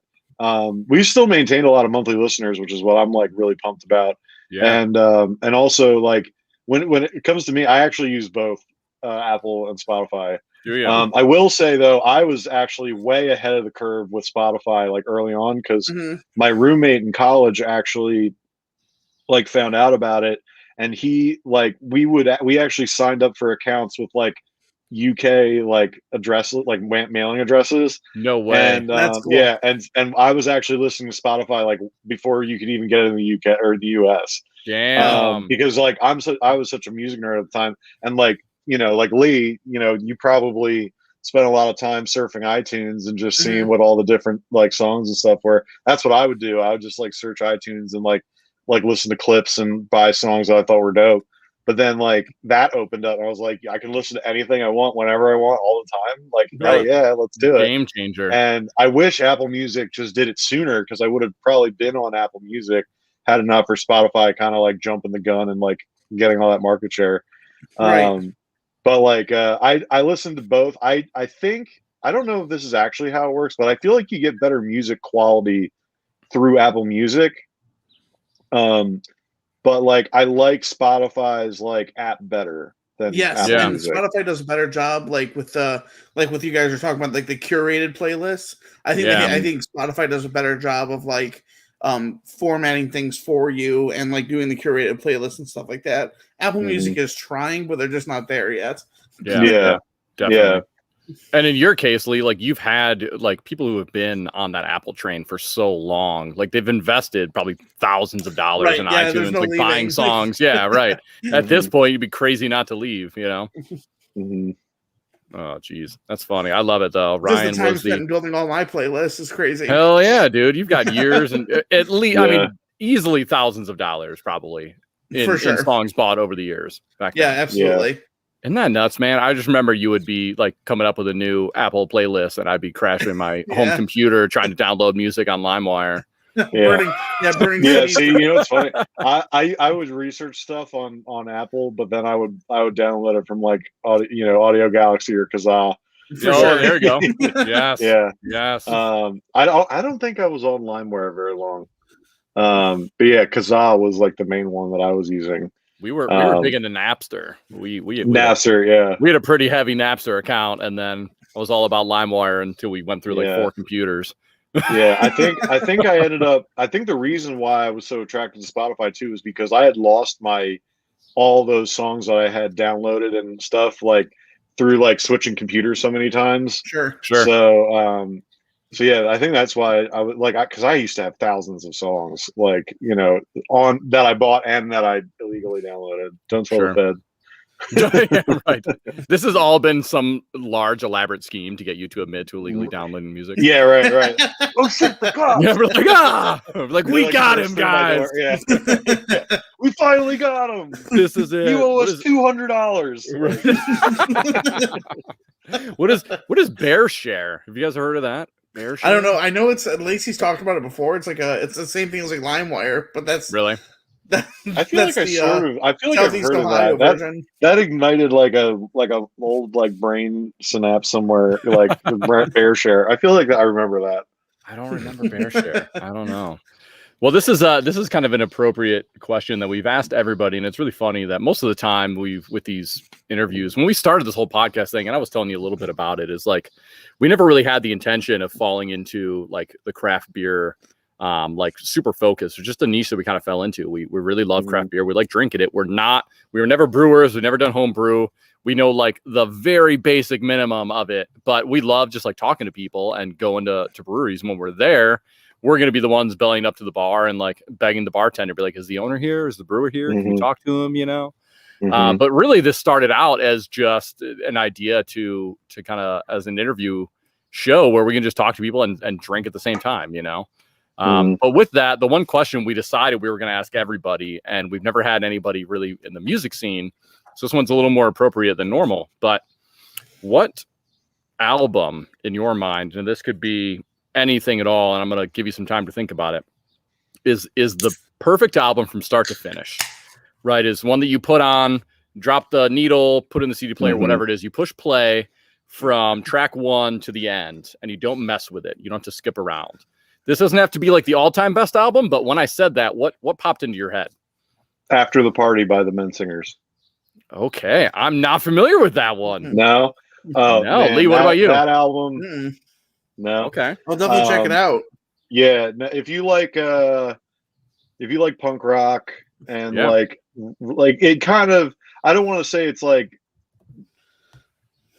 Speaker 3: we've still maintained a lot of monthly listeners, which is what I'm like really pumped about. And also like when it comes to me, I actually use both Apple and Spotify. I will say though, I was actually way ahead of the curve with Spotify like early on because my roommate in college actually like found out about it, and he like we actually signed up for accounts with like UK like addresses, like mailing addresses.
Speaker 1: No way.
Speaker 3: And and I was actually listening to Spotify like before you could even get it in the UK or the US.
Speaker 1: Damn.
Speaker 3: Because like I was such a music nerd at the time, and like like Lee, you probably spent a lot of time surfing iTunes and just seeing what all the different like songs and stuff were. That's what I would do. I would just like search iTunes and like listen to clips and buy songs that I thought were dope. But then like that opened up and I was like, I can listen to anything I want whenever I want all the time. Like, hell yeah, let's do it.
Speaker 1: Game changer.
Speaker 3: And I wish Apple Music just did it sooner because I would have probably been on Apple Music had it not for Spotify kind of like jumping the gun and like getting all that market share.
Speaker 2: Right.
Speaker 3: But like I listened to both. I think I don't know if this is actually how it works, but I feel like you get better music quality through Apple Music. But like I like Spotify's like app better than Apple
Speaker 2: and
Speaker 3: Music.
Speaker 2: Spotify does a better job like with you guys are talking about like the curated playlists. I think Spotify does a better job of like formatting things for you and like doing the curated playlist and stuff like that. Apple Music is trying, but they're just not there yet.
Speaker 1: Yeah, definitely. And in your case, Lee, like you've had like people who have been on that Apple train for so long, like they've invested probably thousands of dollars in iTunes, like buying songs. At this point, you'd be crazy not to leave, Oh, geez, that's funny. I love it though. Ryan
Speaker 2: the time spent building all my playlists is crazy.
Speaker 1: Hell yeah, dude! You've got years and at least, I mean, easily thousands of dollars probably in songs bought over the years. Back then.
Speaker 2: Absolutely.
Speaker 1: Isn't that nuts, man? I just remember you would be like coming up with a new Apple playlist, and I'd be crashing my home computer trying to download music on LimeWire.
Speaker 2: Burning.
Speaker 3: See, it's funny. I would research stuff on Apple, but then I would download it from like Audio Galaxy or Kazaa.
Speaker 1: There you go. Yes. Yes.
Speaker 3: I don't think I was on LimeWire very long. But yeah, Kazaa was like the main one that I was using.
Speaker 1: We were big into Napster. We
Speaker 3: Napster,
Speaker 1: we had a pretty heavy Napster account, and then it was all about LimeWire until we went through like 4 computers.
Speaker 3: I think I ended up. I think the reason why I was so attracted to Spotify too is because I had lost all those songs that I had downloaded and stuff like through like switching computers so many times.
Speaker 2: Sure.
Speaker 3: So yeah, I think that's why I would like because I used to have thousands of songs like on that I bought and that I illegally downloaded. Don't tell the Fed.
Speaker 1: Right. This has all been some large elaborate scheme to get you to admit to illegally downloading music.
Speaker 3: Yeah, right. Oh shit, the cops!
Speaker 1: Yeah, we're like we got him, guys.
Speaker 3: Yeah. We finally got him.
Speaker 1: This is it.
Speaker 3: You owe us $200.
Speaker 1: What is Bear Share? Have you guys heard of that? Bear Share?
Speaker 2: I don't know. I know it's Lacey's talked about it before. It's like it's the same thing as like LimeWire, but that's
Speaker 1: really.
Speaker 3: I feel like I've heard of that. That ignited like a old like brain synapse somewhere, like Bear Share. I feel like I remember that.
Speaker 1: I don't remember Bear Share. I don't know. Well, this is kind of an appropriate question that we've asked everybody, and it's really funny that most of the time with these interviews, when we started this whole podcast thing, and I was telling you a little bit about it, is like we never really had the intention of falling into like the craft beer like super focused. It's just a niche that we kind of fell into. We really love craft beer. We like drinking it. We were never brewers. We've never done home brew. We know like the very basic minimum of it, but we love just like talking to people and going to breweries. When we're there, we're going to be the ones bellying up to the bar and like begging the bartender, be like, is the owner here? Is the brewer here? Can we talk to him? But really, this started out as just an idea to kind of as an interview show where we can just talk to people and drink at the same time, you know. But with that, the one question we decided we were going to ask everybody, and we've never had anybody really in the music scene, so this one's a little more appropriate than normal. But what album in your mind, and this could be anything at all, and I'm going to give you some time to think about it, is the perfect album from start to finish? Right, is one that you put on, drop the needle, put in the CD player, whatever it is, you push play from track 1 to the end, and you don't mess with it. You don't have to skip around. This doesn't have to be like the all-time best album, but when I said that, what popped into your head?
Speaker 3: After the Party by the Men Singers.
Speaker 1: Okay, I'm not familiar with that one.
Speaker 3: No? Oh,
Speaker 1: no,
Speaker 3: man,
Speaker 1: Lee, what about you?
Speaker 3: That album? No.
Speaker 1: Okay.
Speaker 2: I'll definitely check it out.
Speaker 3: Yeah, if you like punk rock and like it kind of, I don't want to say it's like,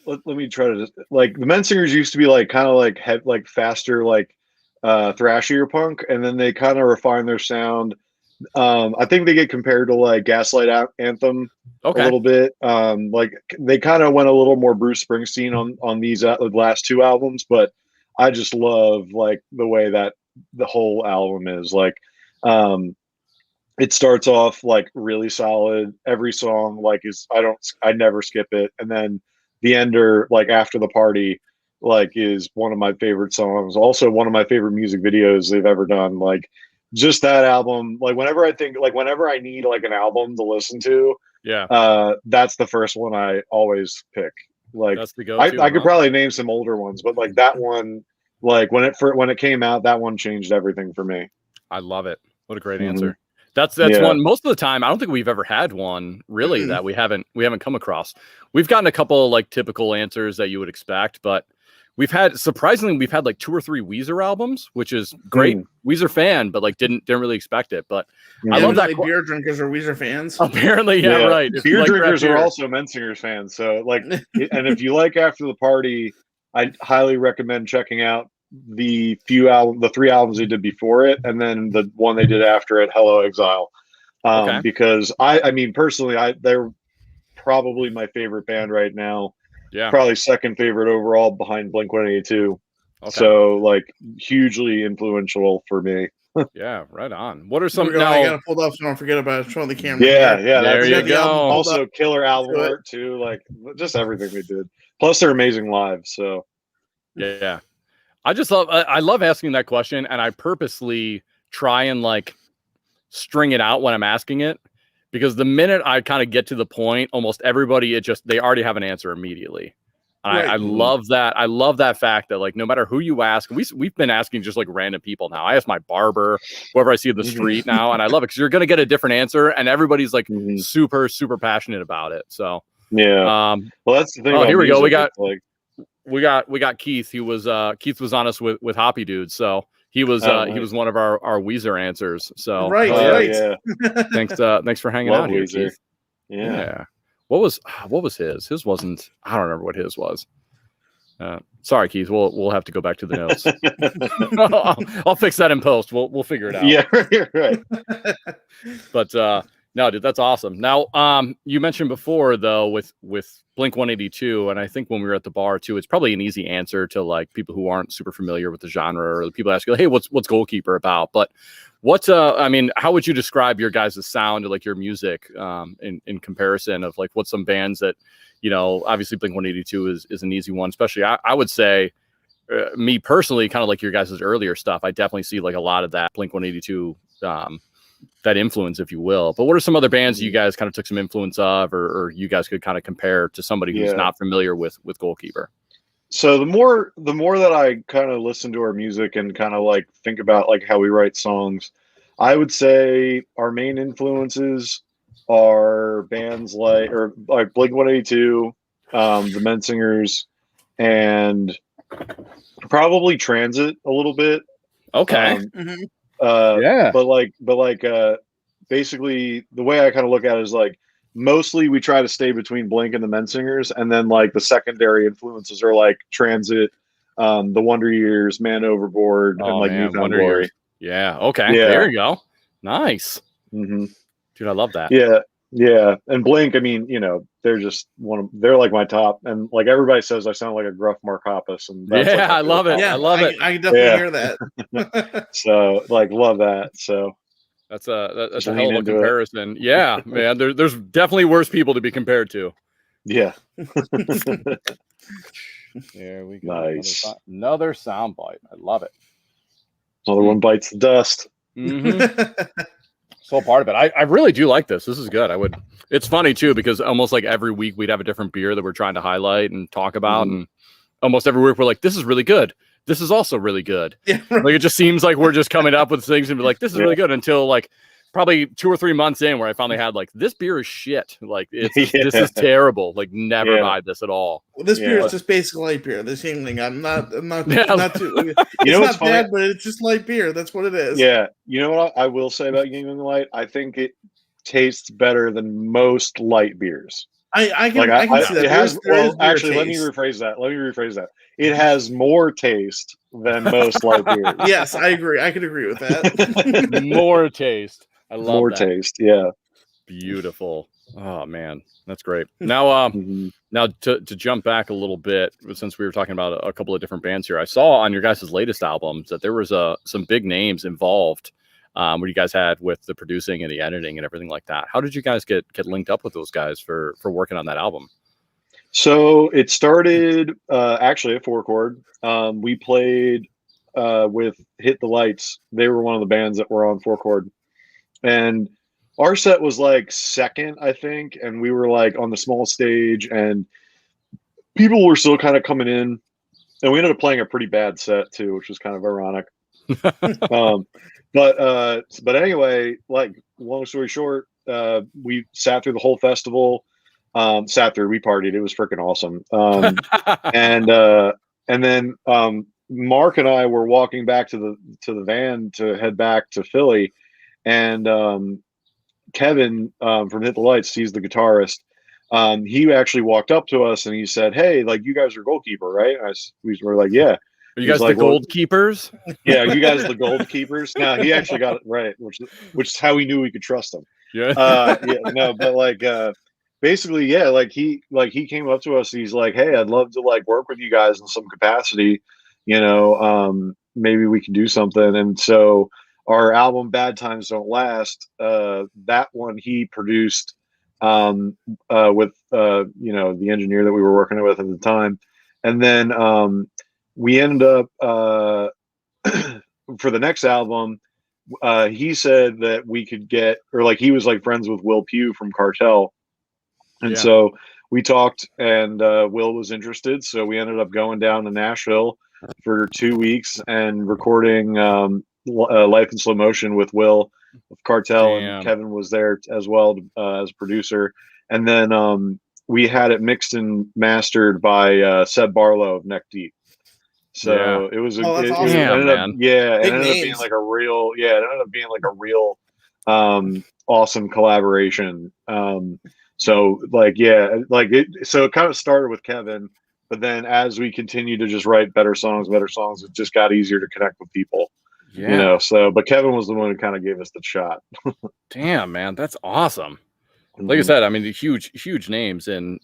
Speaker 3: let me try to just, like, the Men Singers used to be like kind of like faster, like thrashier punk, and then they kind of refine their sound. I think they get compared to like Gaslight Anthem a little bit. Like they kind of went a little more Bruce Springsteen on these last 2 albums, but I just love like the way that the whole album is like. It starts off like really solid. Every song like I never skip it, and then the ender, like After the Party, like is one of my favorite songs. Also one of my favorite music videos they've ever done. Like just that album, like whenever I need like an album to listen to, that's the first one I always pick. Like that's the go-to, I could probably name some older ones, but like that one, like when it came out, that one changed everything for me.
Speaker 1: I love it. What a great answer. That's one. Most of the time, I don't think we've ever had one really that we haven't come across. We've gotten a couple like typical answers that you would expect, but we've had like 2 or 3 Weezer albums, which is great. Weezer fan, but like didn't really expect it. But I love that
Speaker 2: beer drinkers are Weezer fans.
Speaker 1: Apparently, right.
Speaker 3: Beer drinkers are also Men Singers fans. So like, and if you like After the Party, I highly recommend checking out the 3 albums they did before it, and then the one they did after it, Hello Exile. Because I mean personally, they're probably my favorite band right now. Yeah, probably second favorite overall behind Blink-182. So like hugely influential for me.
Speaker 1: Yeah, right on. What are some?
Speaker 2: Now I gotta pull up so don't forget about it. Showing the camera.
Speaker 3: Yeah,
Speaker 1: there you go.
Speaker 3: Also, killer album art too. Like just everything they did. Plus, they're amazing live. So
Speaker 1: yeah. I love asking that question, and I purposely try and like string it out when I'm asking it, because the minute I kind of get to the point, almost everybody they already have an answer immediately. I love that. I love that fact that like no matter who you ask, we've been asking just like random people now. I ask my barber, whoever I see in the street now, and I love it because you're gonna get a different answer, and everybo's like super passionate about it. So
Speaker 3: well, that's the thing.
Speaker 1: Oh, here we go. We got Keith. Keith was on us with Hoppy Dude, so he was one of our Weezer answers. So
Speaker 2: right.
Speaker 1: Thanks for hanging out here,
Speaker 3: Weezer.
Speaker 1: Keith. Yeah. What was his? His wasn't. I don't remember what his was. Sorry, Keith. We'll have to go back to the notes. I'll fix that in post. We'll figure it out.
Speaker 3: Yeah, you're right.
Speaker 1: But no, dude, that's awesome. Now, you mentioned before though with Blink-182, and I think when we were at the bar too, it's probably an easy answer to like people who aren't super familiar with the genre, or the people ask you, "Hey, what's Goalkeeper about?" But I mean, how would you describe your guys' sound or like your music in comparison of like what some bands that, you know, obviously Blink-182 is an easy one, especially I would say me personally, kind of like your guys' earlier stuff. I definitely see like a lot of that Blink-182 that influence, if you will. But what are some other bands you guys kind of took some influence of, or you guys could kind of compare to somebody who's not familiar with Goalkeeper?
Speaker 3: So the more that I kind of listen to our music and kind of like think about like how we write songs, I would say our main influences are bands like Blink-182, the Men Singers, and probably Transit a little bit.
Speaker 1: Okay.
Speaker 3: But basically the way I kind of look at it is like mostly we try to stay between Blink and the Men Singers, and then like the secondary influences are like Transit, the Wonder Years, Man Overboard, and like New Found Glory.
Speaker 1: Yeah. Okay. Yeah. There you go. Nice.
Speaker 3: Mm-hmm.
Speaker 1: Dude, I love that.
Speaker 3: Yeah. Yeah, and Blink, I mean, they're just they're like my top, and like everybody says I sound like a gruff Mark Hoppus, and that's
Speaker 1: Yeah,
Speaker 3: like my
Speaker 1: I love it.
Speaker 3: favorite
Speaker 1: I
Speaker 3: song.
Speaker 1: love it.
Speaker 2: I can definitely
Speaker 3: Yeah.
Speaker 2: hear that.
Speaker 3: So like love that. So
Speaker 1: That's a
Speaker 3: Just
Speaker 1: hell
Speaker 3: lean
Speaker 1: of a
Speaker 3: into it.
Speaker 1: comparison. Yeah, man. There's definitely worse people to be compared to.
Speaker 3: yeah.
Speaker 1: There we go.
Speaker 3: Nice.
Speaker 1: Another sound bite. I love it.
Speaker 3: Another one bites the dust.
Speaker 1: So part of it. I really do like this. This is good. It's funny too, because almost like every week we'd have a different beer that we're trying to highlight and talk about. And almost every week we're like, this is really good. This is also really good.
Speaker 2: Yeah,
Speaker 1: Like it just seems like we're just coming up with things and be like, this is really good, until like probably 2 or 3 months in where I finally had like, this beer is shit. Like this is terrible. Like never buy this at all.
Speaker 2: Well, this beer is just basic light beer. This evening, I'm not too. It's not bad, but it's just light beer. That's what it is.
Speaker 3: Yeah, you know what I will say about Yingling Light? I think it tastes better than most light beers.
Speaker 2: I can see that.
Speaker 3: It has. Actually, let me rephrase that. It has more taste than most light beers.
Speaker 2: Yes, I agree. I could agree with that.
Speaker 1: More taste. I love
Speaker 3: more
Speaker 1: that.
Speaker 3: taste. Yeah.
Speaker 1: Beautiful. Oh man, that's great. Now, now to jump back a little bit, since we were talking about a couple of different bands here, I saw on your guys' latest albums that there was some big names involved. What you guys had with the producing and the editing and everything like that. How did you guys get linked up with those guys for working on that album?
Speaker 3: So it started actually at Four Chord. We played with Hit the Lights. They were one of the bands that were on Four Chord, and our set was like second, I think, and we were like on the small stage, and people were still kind of coming in, and we ended up playing a pretty bad set too, which was kind of ironic. But anyway, like long story short, we sat through the whole festival. We partied. It was freaking awesome. And then Mark and I were walking back to the van to head back to Philly, and Kevin from Hit the Lights, he's the guitarist. He actually walked up to us and he said, "Hey, like you guys are Goalkeeper, right?" We were like, "Yeah."
Speaker 1: Are you guys like, the Goalkeepers?
Speaker 3: Yeah, you guys are the Goalkeepers. No, he actually got it right, which is how we knew we could trust him.
Speaker 1: Yeah.
Speaker 3: But like basically, yeah, like he came up to us. He's like, "Hey, I'd love to like work with you guys in some capacity. Maybe we can do something." And so our album "Bad Times Don't Last," that one he produced with the engineer that we were working with at the time, and then we ended up for the next album. He said that we could get, or like he was like friends with Will Pugh from Cartel, and so we talked, and Will was interested. So we ended up going down to Nashville for 2 weeks and recording Life in Slow Motion with Will of Cartel, and Kevin was there as well as producer. And then we had it mixed and mastered by Seb Barlow of Neck Deep. So it was it ended up being like a real awesome collaboration. So it kind of started with Kevin, but then as we continued to just write better songs, it just got easier to connect with people. But Kevin was the one who kind of gave us the shot.
Speaker 1: Damn, man, that's awesome. Like I said, I mean, the huge names in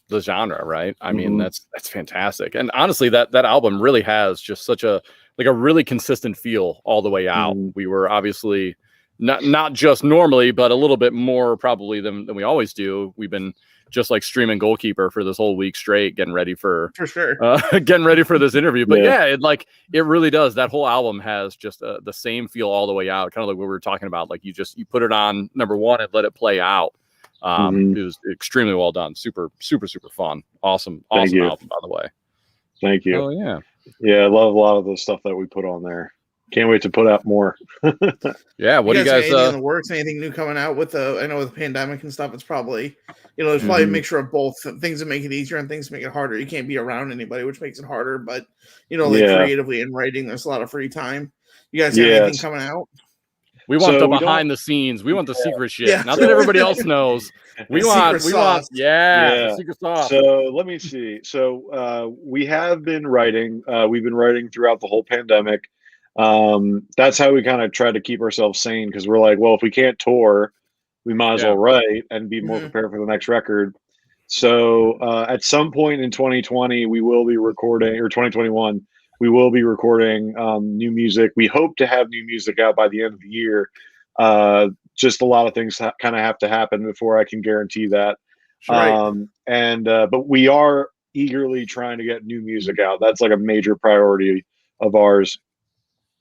Speaker 1: the genre, right? I mean, that's fantastic. And honestly, that album really has just such a really consistent feel all the way out. We were obviously not just normally, but a little bit more probably than we always do. We've been just like streaming Goalkeeper for this whole week straight, getting ready for
Speaker 2: sure,
Speaker 1: getting ready for this interview. But it really does. That whole album has just the same feel all the way out, kind of like what we were talking about. Like you put it on number one and let it play out. It was extremely well done. Super fun. Awesome album, by the way.
Speaker 3: Thank you.
Speaker 1: Oh yeah.
Speaker 3: Yeah, I love a lot of the stuff that we put on there. Can't wait to put out more.
Speaker 1: Yeah, what do you guys
Speaker 2: anything in the works? Anything new coming out with I know with the pandemic and stuff, it's probably there's probably a mixture of both things that make it easier and things that make it harder. You can't be around anybody, which makes it harder, but creatively in writing, there's a lot of free time. You guys have anything coming out?
Speaker 1: We want the behind the scenes. We want the secret shit.
Speaker 2: Yeah.
Speaker 1: Not that everybody else knows. We want the secret sauce.
Speaker 3: So let me see. So we have been writing. We've been writing throughout the whole pandemic. That's how we kind of try to keep ourselves sane, because we're like, well, if we can't tour, we might as well write and be more prepared for the next record. So at some point in 2020, we will be recording, or 2021, we will be recording new music. We hope to have new music out by the end of the year. Just a lot of things kind of have to happen before I can guarantee that. But we are eagerly trying to get new music out. That's like a major priority of ours,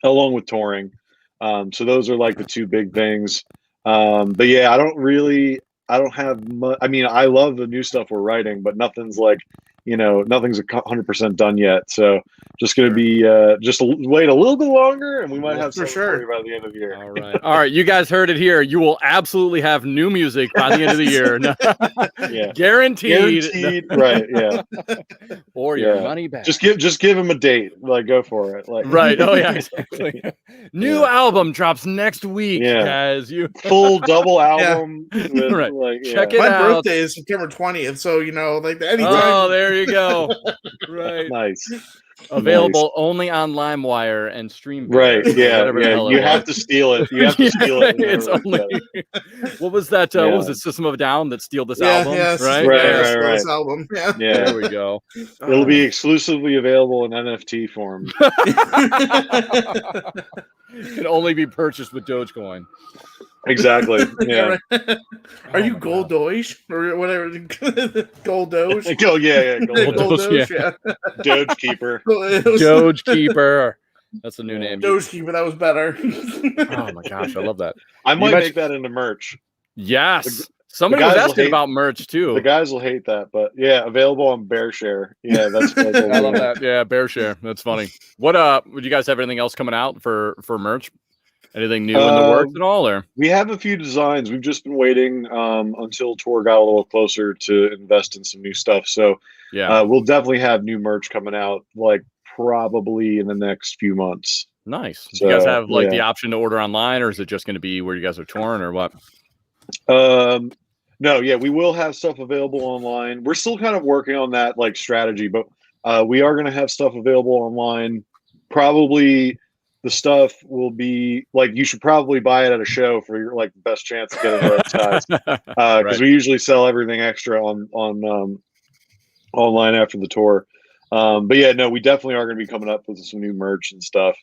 Speaker 3: along with touring. So those are like the two big things. But yeah, I don't have much. I mean, I love the new stuff we're writing, but nothing's like, nothing's 100% done yet. So just going to be just wait a little bit longer, and we might have something for you by the end of the year.
Speaker 1: All right. You guys heard it here. You will absolutely have new music by the end of the year. Guaranteed.
Speaker 3: Right. Yeah.
Speaker 1: Or your money back.
Speaker 3: Just give him a date. Like, go for it. Like,
Speaker 1: right. Oh yeah, exactly. New album drops next week, guys. You
Speaker 3: full double album. With,
Speaker 1: right.
Speaker 3: Like,
Speaker 1: check it
Speaker 2: My
Speaker 1: out.
Speaker 2: birthday is September 20th, so like anytime.
Speaker 1: Oh, there you go. Right.
Speaker 3: Nice.
Speaker 1: Available only on LimeWire and Stream.
Speaker 3: Right. Yeah. You have to steal it. You have to steal it.
Speaker 1: It's only. What was that? What was it? System of a Down that steal this album?
Speaker 2: Right. This album. Yeah.
Speaker 1: There we go.
Speaker 3: It'll be exclusively available in NFT form.
Speaker 1: Can only be purchased with Dogecoin.
Speaker 3: Exactly. Yeah.
Speaker 2: Are you Gold Doge or whatever? Gold Doge?
Speaker 3: Oh yeah. Gold
Speaker 2: Doge. Yeah.
Speaker 3: Dogekeeper.
Speaker 1: Dogekeeper. That's a new name.
Speaker 2: Dogekeeper. That was better.
Speaker 1: Oh my gosh, I love that.
Speaker 3: I might make that into merch.
Speaker 1: Yes. Somebody was asking about merch too.
Speaker 3: The guys will hate that, but yeah, available on BearShare. Yeah, that's
Speaker 1: I love that. Yeah, BearShare. That's funny. What would you guys have anything else coming out for merch? Anything new in the works at all? Or
Speaker 3: we have a few designs. We've just been waiting until tour got a little closer to invest in some new stuff. So we'll definitely have new merch coming out, like probably in the next few months.
Speaker 1: Nice. Do you guys have like the option to order online, or is it just going to be where you guys are touring, or what?
Speaker 3: No, we will have stuff available online. We're still kind of working on that like strategy, but we are going to have stuff available online. Probably the stuff will be like, you should probably buy it at a show for your like best chance of getting the right size. Because we usually sell everything extra on online after the tour. But yeah, no, we definitely are going to be coming up with some new merch and stuff.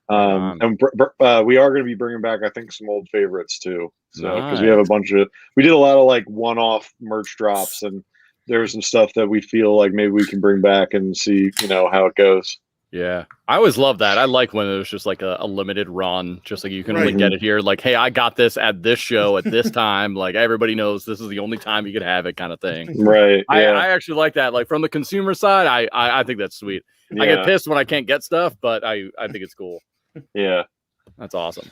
Speaker 3: And we are going to be bringing back, I think, some old favorites too. So because we have a bunch of, we did a lot of like one-off merch drops, and there was some stuff that we feel like maybe we can bring back and see, how it goes.
Speaker 1: Yeah, I always love that. I like when there's just like a limited run, just like you can only get it here. Like, hey, I got this at this show at this time. Like everybody knows this is the only time you could have it, kind of thing.
Speaker 3: Right. Yeah.
Speaker 1: I actually like that. Like from the consumer side, I think that's sweet. Yeah. I get pissed when I can't get stuff, but I think it's cool.
Speaker 3: Yeah,
Speaker 1: that's awesome.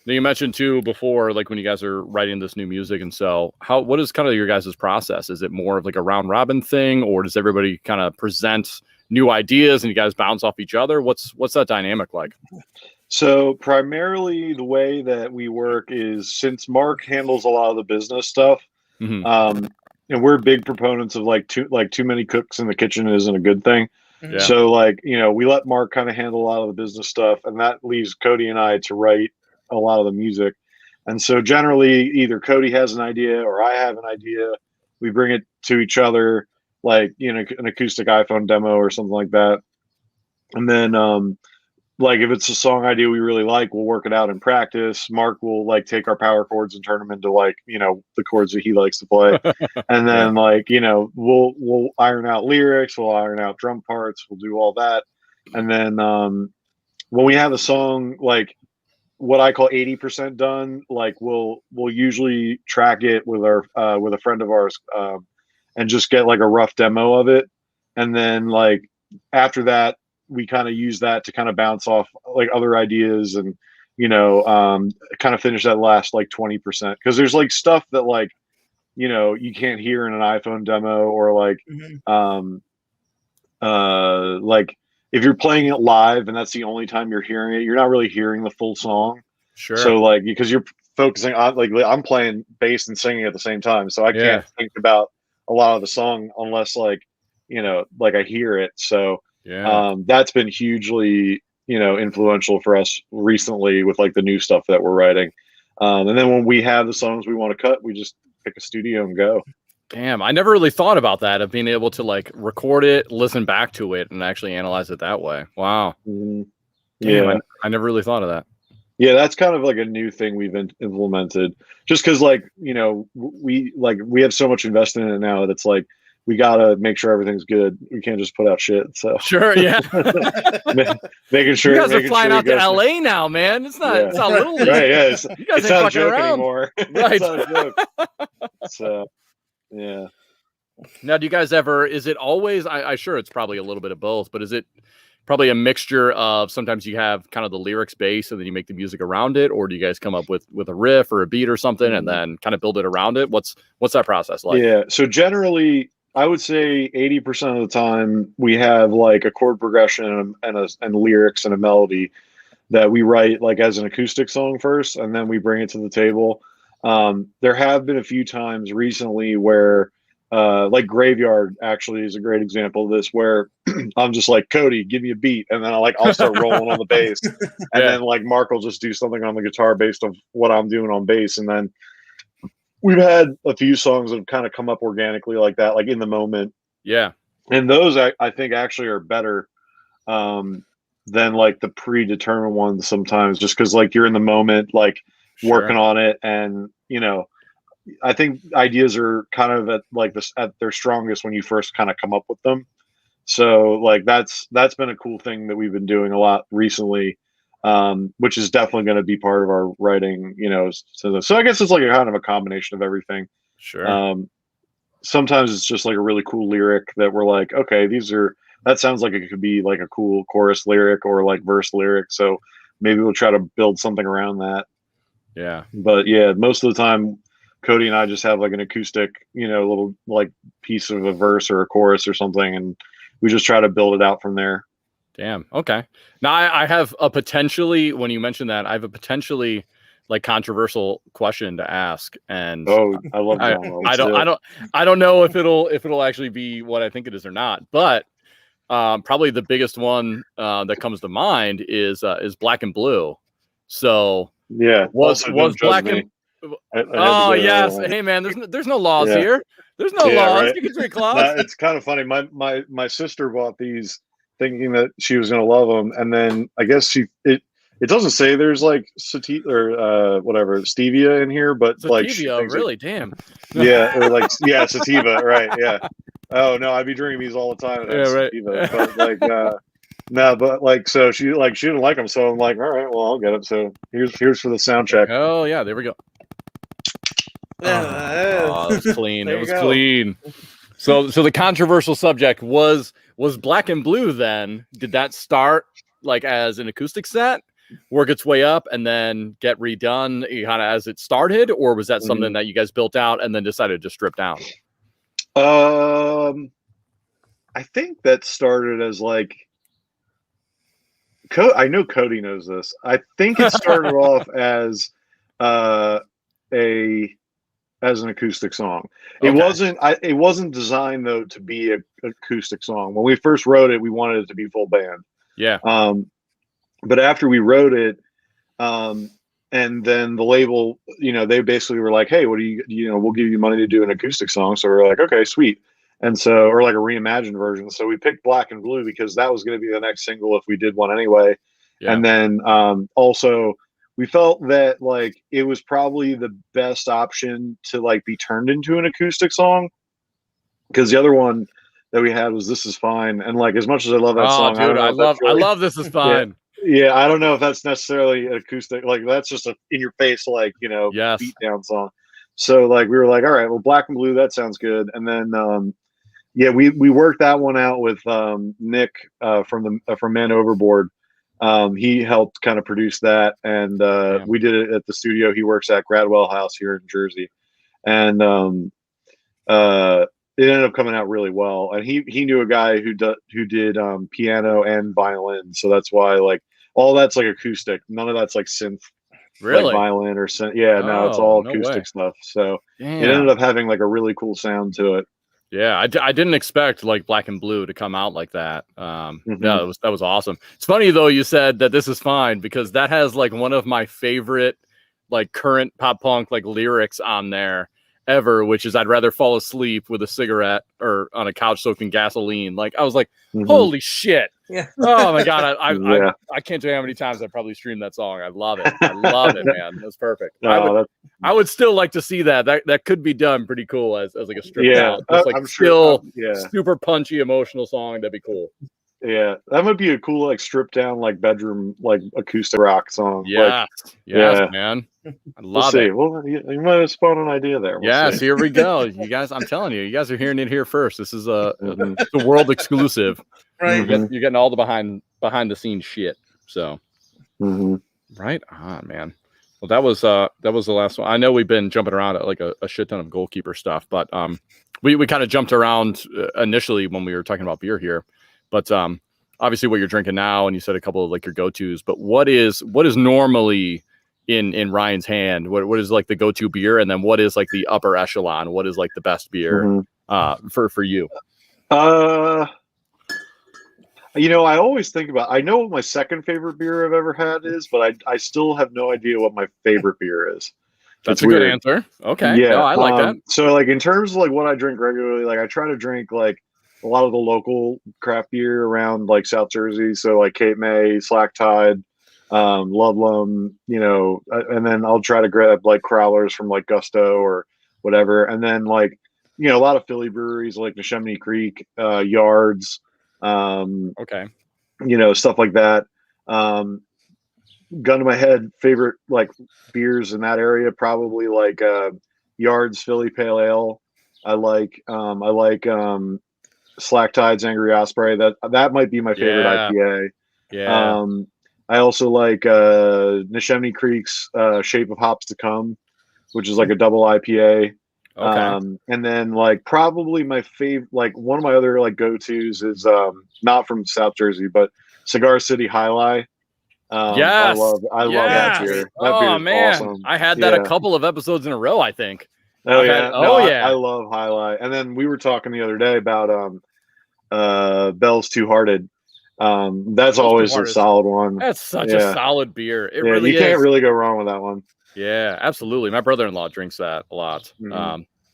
Speaker 1: Now, you mentioned too before, like when you guys are writing this new music, and so what is kind of your guys' process? Is it more of like a round robin thing, or does everybody kind of present new ideas and you guys bounce off each other? What's that dynamic like?
Speaker 3: So primarily the way that we work is, since Mark handles a lot of the business stuff, and we're big proponents of too many cooks in the kitchen isn't a good thing. Yeah. So we let Mark kind of handle a lot of the business stuff, and that leaves Cody and I to write a lot of the music. And so generally either Cody has an idea or I have an idea. We bring it to each other, like, an acoustic iPhone demo or something like that. And then, if it's a song idea we really like, we'll work it out in practice. Mark will take our power chords and turn them into the chords that he likes to play. And then we'll iron out lyrics, we'll iron out drum parts, we'll do all that. And then, when we have a song, what I call 80% done, we'll usually track it with a friend of ours, and just get a rough demo of it. And then after that, we kind of use that to kind of bounce off other ideas and, kind of finish that last 20%. Cause there's stuff that you can't hear in an iPhone demo, or if you're playing it live and that's the only time you're hearing it, you're not really hearing the full song.
Speaker 1: Sure.
Speaker 3: So because you're focusing on I'm playing bass and singing at the same time. So I can't think about a lot of the song unless I hear it. So that's been hugely, influential for us recently with the new stuff that we're writing. And then when we have the songs we want to cut, we just pick a studio and go.
Speaker 1: Damn, I never really thought about that, of being able to like record it, listen back to it, and actually analyze it that way. Wow.
Speaker 3: Mhm.
Speaker 1: Damn,
Speaker 3: Yeah.
Speaker 1: I never really thought of that.
Speaker 3: Yeah, that's kind of like a new thing we've implemented. Just because, like, we have so much invested in it now that it's like we gotta make sure everything's good. We can't just put out shit. So
Speaker 1: Sure, yeah.
Speaker 3: making sure
Speaker 1: You guys are
Speaker 3: making
Speaker 1: flying
Speaker 3: sure
Speaker 1: out to LA now, man. It's not little league.
Speaker 3: Right, yeah.
Speaker 1: You guys
Speaker 3: It's
Speaker 1: ain't
Speaker 3: not a
Speaker 1: fucking
Speaker 3: joke
Speaker 1: around
Speaker 3: anymore.
Speaker 1: Right.
Speaker 3: It's not a joke. So yeah.
Speaker 1: Now, do you guys ever, is it always, I sure it's probably a little bit of both, but is it probably a mixture of sometimes you have kind of the lyrics base and then you make the music around it, or do you guys come up with a riff or a beat or something and then kind of build it around it? What's that process like?
Speaker 3: Yeah. So generally, I would say 80% of the time we have like a chord progression and lyrics and a melody that we write like as an acoustic song first, and then we bring it to the table. There have been a few times recently where like Graveyard actually is a great example of this, where I'm just like, Cody, give me a beat, and then I'll start rolling on the bass, and then like Mark will just do something on the guitar based on what I'm doing on bass, and then we've had a few songs that have kind of come up organically like that, like in the moment.
Speaker 1: Yeah,
Speaker 3: and those I think actually are better than like the predetermined ones sometimes, just because like you're in the moment, like working on it, and I think ideas are kind of at like this at their strongest when you first kind of come up with them. So like that's been a cool thing that we've been doing a lot recently, which is definitely going to be part of our writing. So I guess it's like a kind of a combination of everything.
Speaker 1: Sure.
Speaker 3: Sometimes it's just like a really cool lyric that we're like, okay, that sounds like it could be like a cool chorus lyric or like verse lyric. So maybe we'll try to build something around that.
Speaker 1: Yeah.
Speaker 3: But yeah, most of the time, Cody and I just have like an acoustic, little like piece of a verse or a chorus or something, and we just try to build it out from there.
Speaker 1: Damn. Okay. Now I have a potentially, when you mentioned that, I have a potentially like controversial question to ask, and
Speaker 3: I love that.
Speaker 1: I don't know if it'll actually be what I think it is or not, but probably the biggest one that comes to mind is Black and Blue. So
Speaker 3: yeah,
Speaker 1: was Black and oh yes, hey man, there's no laws here. There's no laws. Right? You can drink laws.
Speaker 3: It's kind of funny. My sister bought these thinking that she was going to love them, and then I guess it doesn't say there's like sativa or whatever stevia in here, but
Speaker 1: sativa,
Speaker 3: like
Speaker 1: really, damn.
Speaker 3: Yeah, or like sativa, right? Yeah. Oh no, I'd be drinking these all the time.
Speaker 1: Yeah, right.
Speaker 3: Sativa, but like no, but like so she didn't like them, so I'm like, all right, well I'll get them. So here's for the sound check.
Speaker 1: Oh yeah, there we go. Oh, it was clean. It was clean. So the controversial subject was Black and Blue then. Did that start like as an acoustic set, work its way up, and then get redone kind of as it started, or was that something that you guys built out and then decided to strip down?
Speaker 3: I think that started as like I know Cody knows this. I think it started off as an acoustic song. Okay. It wasn't designed though to be an acoustic song. When we first wrote it, we wanted it to be full band.
Speaker 1: Yeah.
Speaker 3: But after we wrote it, and then the label, they basically were like, "Hey, what do we'll give you money to do an acoustic song." So we're like, "Okay, sweet." And so, or like a reimagined version. So we picked Black and Blue because that was going to be the next single if we did one anyway. Yeah. And then also we felt that like it was probably the best option to like be turned into an acoustic song, because the other one that we had was This Is Fine, and like as much as I love that song,
Speaker 1: dude, I love This Is Fine.
Speaker 3: Yeah, I don't know if that's necessarily an acoustic, like that's just a in your face like beat down song. So like we were like, all right, well, Black and Blue, that sounds good. And then we worked that one out with Nick from Man Overboard. He helped kind of produce that, and we did it at the studio he works at, Gradwell House here in Jersey, and it ended up coming out really well. And he knew a guy who did piano and violin, so that's why like all that's like acoustic. None of that's like synth,
Speaker 1: really,
Speaker 3: like violin or synth. Yeah, no, it's all acoustic stuff. So it ended up having like a really cool sound to it.
Speaker 1: Yeah, I didn't expect like Black and Blue to come out like that. Yeah, that was awesome. It's funny though you said that This Is Fine, because that has like one of my favorite like current pop punk like lyrics on there ever, which is I'd rather fall asleep with a cigarette or on a couch soaked in gasoline. Like I was like, holy shit.
Speaker 4: Yeah.
Speaker 1: Oh my God.
Speaker 3: Yeah.
Speaker 1: I can't tell you how many times I probably streamed that song. I love it. I love it, man. That's perfect.
Speaker 3: No,
Speaker 1: I would still like to see that. That could be done pretty cool as like a stripped
Speaker 3: Yeah,
Speaker 1: out. Just like
Speaker 3: I'm sure.
Speaker 1: super punchy, emotional song. That'd be cool.
Speaker 3: Yeah, that would be a cool like stripped down like bedroom like acoustic rock song.
Speaker 1: Yeah,
Speaker 3: like,
Speaker 1: yes, man. I love it.
Speaker 3: Well, you might have spawned an idea there.
Speaker 1: Yes, here we go. You guys, I'm telling you, you guys are hearing it here first. This is the world exclusive.
Speaker 2: Right.
Speaker 1: You're getting all the behind the scenes shit. So, right on, man. Well, that was the last one. I know we've been jumping around at like a shit ton of Goalkeeper stuff, but we kind of jumped around initially when we were talking about beer here. But obviously what you're drinking now, and you said a couple of like your go-tos, but what is normally in Ryan's hand? What is like the go-to beer? And then what is like the upper echelon? What is like the best beer for you?
Speaker 3: You know, I always think about, I know what my second favorite beer I've ever had is, but I still have no idea what my favorite beer is.
Speaker 1: That's a good answer. Okay.
Speaker 3: Yeah.
Speaker 1: No, I like that.
Speaker 3: So like in terms of like what I drink regularly, like I try to drink like a lot of the local craft beer around like South Jersey. So like Cape May, Slack Tide, Ludlum, you know, and then I'll try to grab like crowlers from like Gusto or whatever. And then like, you know, a lot of Philly breweries like Neshaminy Creek, Yards,
Speaker 1: okay,
Speaker 3: you know, stuff like that. Gun to my head, favorite like beers in that area, probably like Yards Philly Pale Ale. I like Slack Tide's Angry Osprey. That might be my favorite IPA.
Speaker 1: Yeah.
Speaker 3: I also like Neshaminy Creek's Shape of Hops to Come, which is like a double IPA.
Speaker 1: Okay.
Speaker 3: And then like probably my favorite, like one of my other like go-tos is not from South Jersey, but Cigar City High Lie.
Speaker 1: Yes.
Speaker 3: I love that beer. That beer is
Speaker 1: man,
Speaker 3: awesome.
Speaker 1: I had that a couple of episodes in a row, I think.
Speaker 3: Oh yeah,
Speaker 1: yeah.
Speaker 3: I love High Lie. And then we were talking the other day about Bell's Two Hearted. That's always a solid one.
Speaker 1: That's such a solid beer. It really is.
Speaker 3: You can't really go wrong with that one.
Speaker 1: Yeah, absolutely. My brother-in-law drinks that a lot.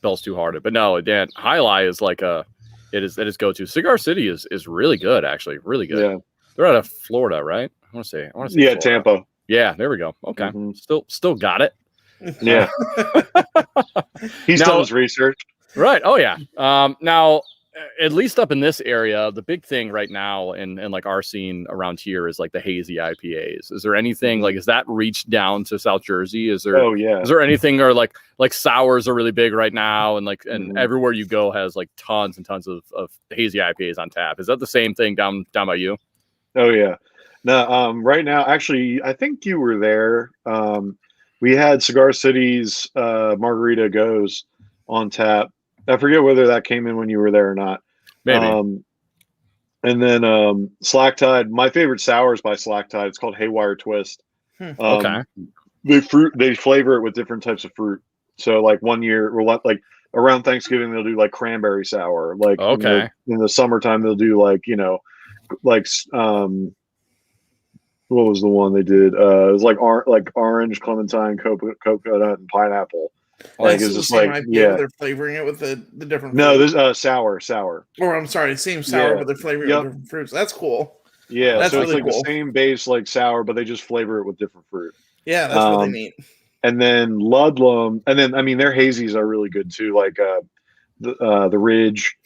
Speaker 1: Bell's Too Hearted, but no, Dan, High Lie is like it is go-to. Cigar City is really good, actually, really good. Yeah, they're out of Florida, right? I want to say
Speaker 3: yeah,
Speaker 1: Florida.
Speaker 3: Tampa.
Speaker 1: Yeah, there we go. Okay, still got it.
Speaker 3: Yeah, he's done his research,
Speaker 1: right? Oh yeah. Now, at least up in this area, the big thing right now in like our scene around here is like the hazy IPAs. Is there anything like, is that reached down to South Jersey? Is there?
Speaker 3: Oh yeah.
Speaker 1: Is there anything, or like sours are really big right now, and like and everywhere you go has like tons and tons of hazy IPAs on tap. Is that the same thing down by you?
Speaker 3: Oh yeah. No, right now, actually, I think you were there. We had Cigar City's Margarita Goes on tap. I forget whether that came in when you were there or not.
Speaker 1: Maybe.
Speaker 3: And then Slack Tide. My favorite sour is by Slack Tide. It's called Haywire Twist.
Speaker 1: Okay.
Speaker 3: They flavor it with different types of fruit. So like one year, or like around Thanksgiving, they'll do like cranberry sour. Like in the summertime, they'll do like, you know, like what was the one they did? It was like orange, clementine, coconut, and pineapple. Like it's just like
Speaker 2: they're flavoring it with the different.
Speaker 3: No, there's sour. Or
Speaker 2: I'm sorry, same sour, but they're flavoring it with different fruits. That's cool.
Speaker 3: Yeah,
Speaker 2: that's
Speaker 3: so
Speaker 2: really
Speaker 3: it's like
Speaker 2: cool.
Speaker 3: the same base like sour, but they just flavor it with different fruit.
Speaker 2: Yeah, that's really neat.
Speaker 3: And then Ludlum, and then I mean their hazies are really good too. Like the Ridge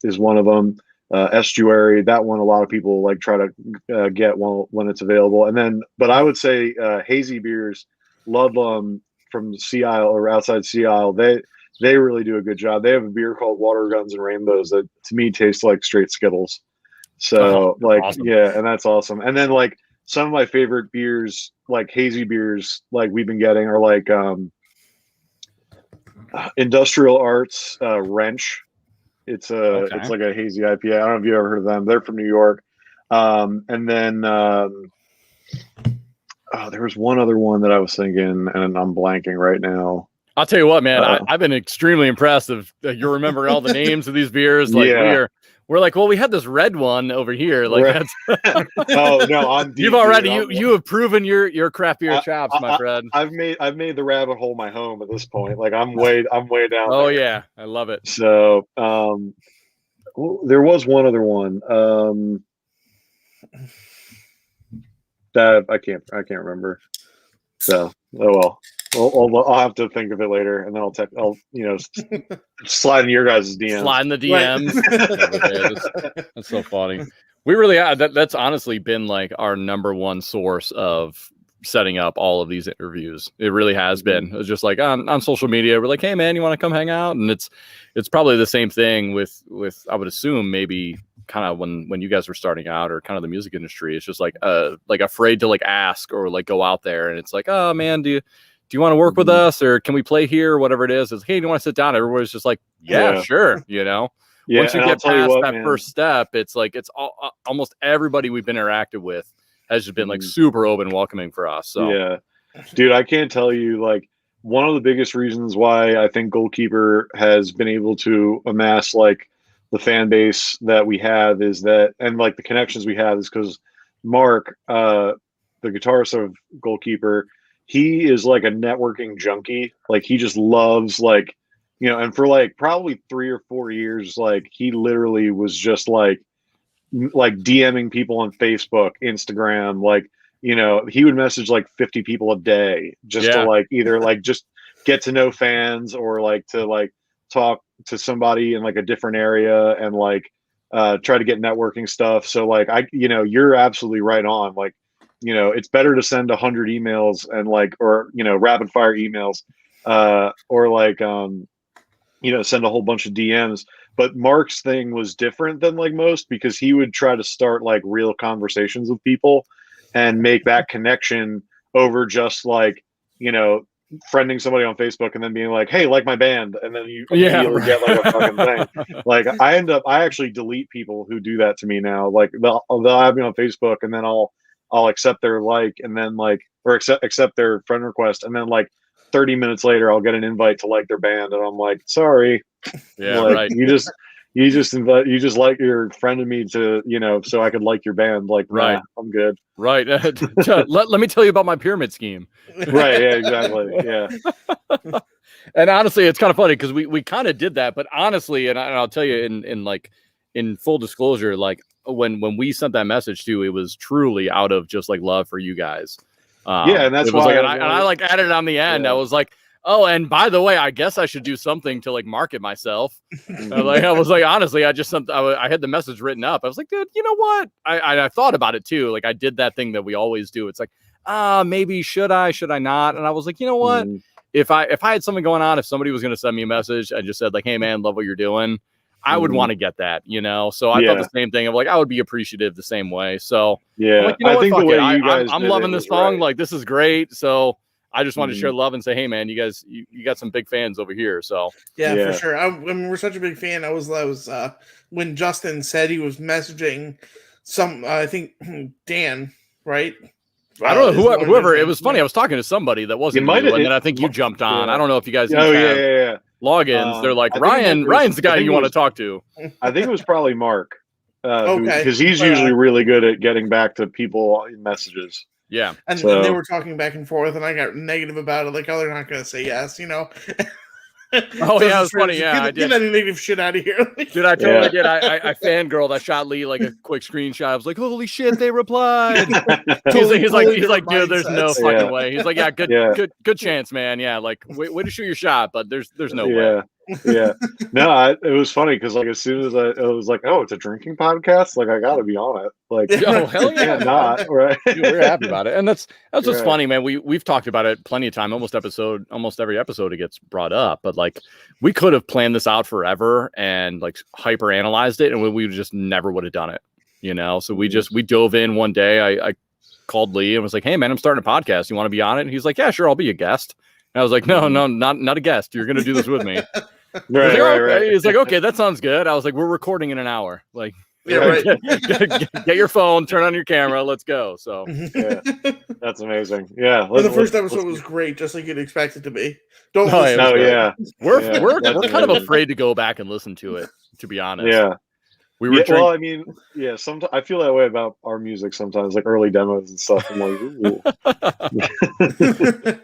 Speaker 3: is one of them. Estuary, that one a lot of people like try to get when it's available. And then, but I would say hazy beers, Ludlum from Sea Isle or outside Sea Isle, they really do a good job. They have a beer called Water Guns and Rainbows that to me tastes like straight Skittles. So awesome. Yeah, and that's awesome. And then like some of my favorite beers, like hazy beers, like we've been getting are like Industrial Arts Wrench. It's like a hazy IPA. I don't know if you ever heard of them. They're from New York. And then there was one other one that I was thinking, and I'm blanking right now.
Speaker 1: I'll tell you what, man. I've been extremely impressed of you remembering all the names of these beers. Like we're like, well, we had this red one over here. Like,
Speaker 3: Right.
Speaker 1: that's
Speaker 3: Oh no, I'm deep,
Speaker 1: you've already
Speaker 3: dude.
Speaker 1: you have proven your craft beer chops, my friend.
Speaker 3: I've made the rabbit hole my home at this point. Like I'm way down.
Speaker 1: Oh
Speaker 3: there.
Speaker 1: yeah, I love it.
Speaker 3: So there was one other one that I can't remember. So oh well, I'll have to think of it later, and then I'll slide into your guys' DMs.
Speaker 1: Slide in the DMs. That's so funny. We really that's honestly been like our number one source of setting up all of these interviews. It really has been. It's just like on social media, we're like, hey man, you want to come hang out? And it's probably the same thing with I would assume maybe kind of when you guys were starting out or kind of the music industry. It's just like afraid to like ask or like go out there, and it's like, oh man, do you want to work with us, or can we play here, or whatever it is? It's, hey, do you want to sit down? Everybody's just like, yeah. Sure.
Speaker 3: Yeah,
Speaker 1: once you get past that
Speaker 3: man.
Speaker 1: first step, it's like almost everybody we've been interactive with has just been like super open, welcoming for us. So
Speaker 3: yeah, dude, I can't tell you, like, one of the biggest reasons why I think Goalkeeper has been able to amass like the fan base that we have is that, and like the connections we have, is because Mark, the guitarist of Goalkeeper, he is like a networking junkie. Like he just loves like, and for like probably 3 or 4 years, like he literally was just like DMing people on Facebook, Instagram, like, he would message like 50 people a day just to like either like just get to know fans or like to like talk to somebody in like a different area and like try to get networking stuff. So like you're absolutely right on. Like, it's better to send 100 emails and like, or, rapid fire emails, or like, send a whole bunch of DMs. But Mark's thing was different than like most, because he would try to start like real conversations with people and make that connection over just like, friending somebody on Facebook and then being like, hey, like my band. And then you immediately get like a fucking thing. Like I actually delete people who do that to me now. Like they'll have me on Facebook and then I'll accept their like, and then like, or accept their friend request. And then like 30 minutes later, I'll get an invite to like their band. And I'm like, sorry.
Speaker 1: Yeah.
Speaker 3: Like,
Speaker 1: right.
Speaker 3: You just like your friended me to, so I could like your band. Like,
Speaker 1: right.
Speaker 3: Nah, I'm good.
Speaker 1: Right. let me tell you about my pyramid scheme.
Speaker 3: Right. Yeah, exactly. Yeah.
Speaker 1: And honestly, it's kind of funny because we kind of did that, but honestly, and I'll tell you in full disclosure, like when we sent that message to, it was truly out of just like love for you guys.
Speaker 3: Yeah. And that's why.
Speaker 1: Like, and I like added it on the end. I was like, oh, and by the way, I guess I should do something to like market myself. I was like, honestly, I had the message written up. I was like, dude, you know what? I thought about it too. Like I did that thing that we always do. It's like, maybe should I not? And I was like, you know what? If I had something going on, if somebody was going to send me a message and just said like, hey man, love what you're doing, I would want to get that, So I thought the same thing of like, I would be appreciative the same way. So
Speaker 3: yeah,
Speaker 1: like, I think the way you guys I'm loving this song.
Speaker 3: Right.
Speaker 1: Like, this is great. So I just wanted to share love and say, hey man, you guys, you got some big fans over here. So
Speaker 2: yeah. For sure. I mean, we're such a big fan. I was when Justin said he was messaging some, I think Dan, right?
Speaker 1: I don't know whoever. It was funny. I was talking to somebody that wasn't you, and then I think you jumped on. I don't know if you guys have logins. They're like, Ryan's the guy you want to talk to.
Speaker 3: I think it was probably Mark.
Speaker 2: Okay,
Speaker 3: because he's usually really good at getting back to people in messages.
Speaker 1: Yeah,
Speaker 2: and they were talking back and forth, and I got negative about it. Like, oh, they're not going to say yes,
Speaker 1: Oh yeah, it was funny. Yeah, I did.
Speaker 2: Get that negative shit out of here.
Speaker 1: Dude, I totally did. I fangirled. I shot Lee like a quick screenshot. I was like, "Holy shit, they replied!" he's like, dude, there's no fucking way. He's like, yeah, good chance, man. Yeah, like, way to shoot your shot, but there's no way.
Speaker 3: Yeah, no, it was funny because like as soon as I was like, oh, it's a drinking podcast, like I got to be on it. Like,
Speaker 1: oh hell yeah,
Speaker 3: not right.
Speaker 1: Dude, we're happy about it, and that's what's funny, man. We've talked about it plenty of time. Almost every episode it gets brought up, but like we could have planned this out forever and like hyper analyzed it, and we just never would have done it. So we dove in one day. I called Lee and was like, hey man, I'm starting a podcast. You want to be on it? And he's like, yeah, sure, I'll be a guest. And I was like, no, not a guest. You're gonna do this with me. Right. He's like, okay, that sounds good. I was like, we're recording in an hour. Like, get your phone, turn on your camera, let's go. So
Speaker 3: yeah, that's amazing. Yeah,
Speaker 2: the first episode was great, just like you'd expect it to be. Don't
Speaker 1: listen. We're kind of afraid to go back and listen to it, to be honest.
Speaker 3: Yeah.
Speaker 1: We were
Speaker 3: well, I mean, yeah. Sometimes I feel that way about our music sometimes, like early demos and stuff. I'm like, ooh.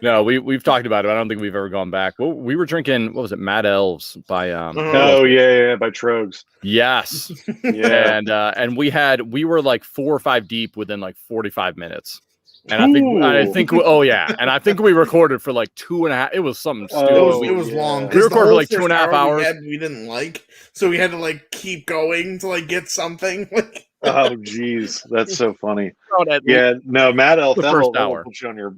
Speaker 1: No, we've talked about it. I don't think we've ever gone back. Well, we were drinking, what was it, Mad Elves by
Speaker 3: Oh yeah, by Trogs.
Speaker 1: Yes.
Speaker 3: Yeah.
Speaker 1: And we were like 4 or 5 deep within like 45 minutes. And I think and I think we recorded for like 2.5. It was something stupid.
Speaker 2: It was long.
Speaker 1: We recorded for like 2.5 hours.
Speaker 2: We didn't like, so we had to like keep going to like get something.
Speaker 3: Oh geez, that's so funny. Yeah, no, Mad Elf. That'll put you on your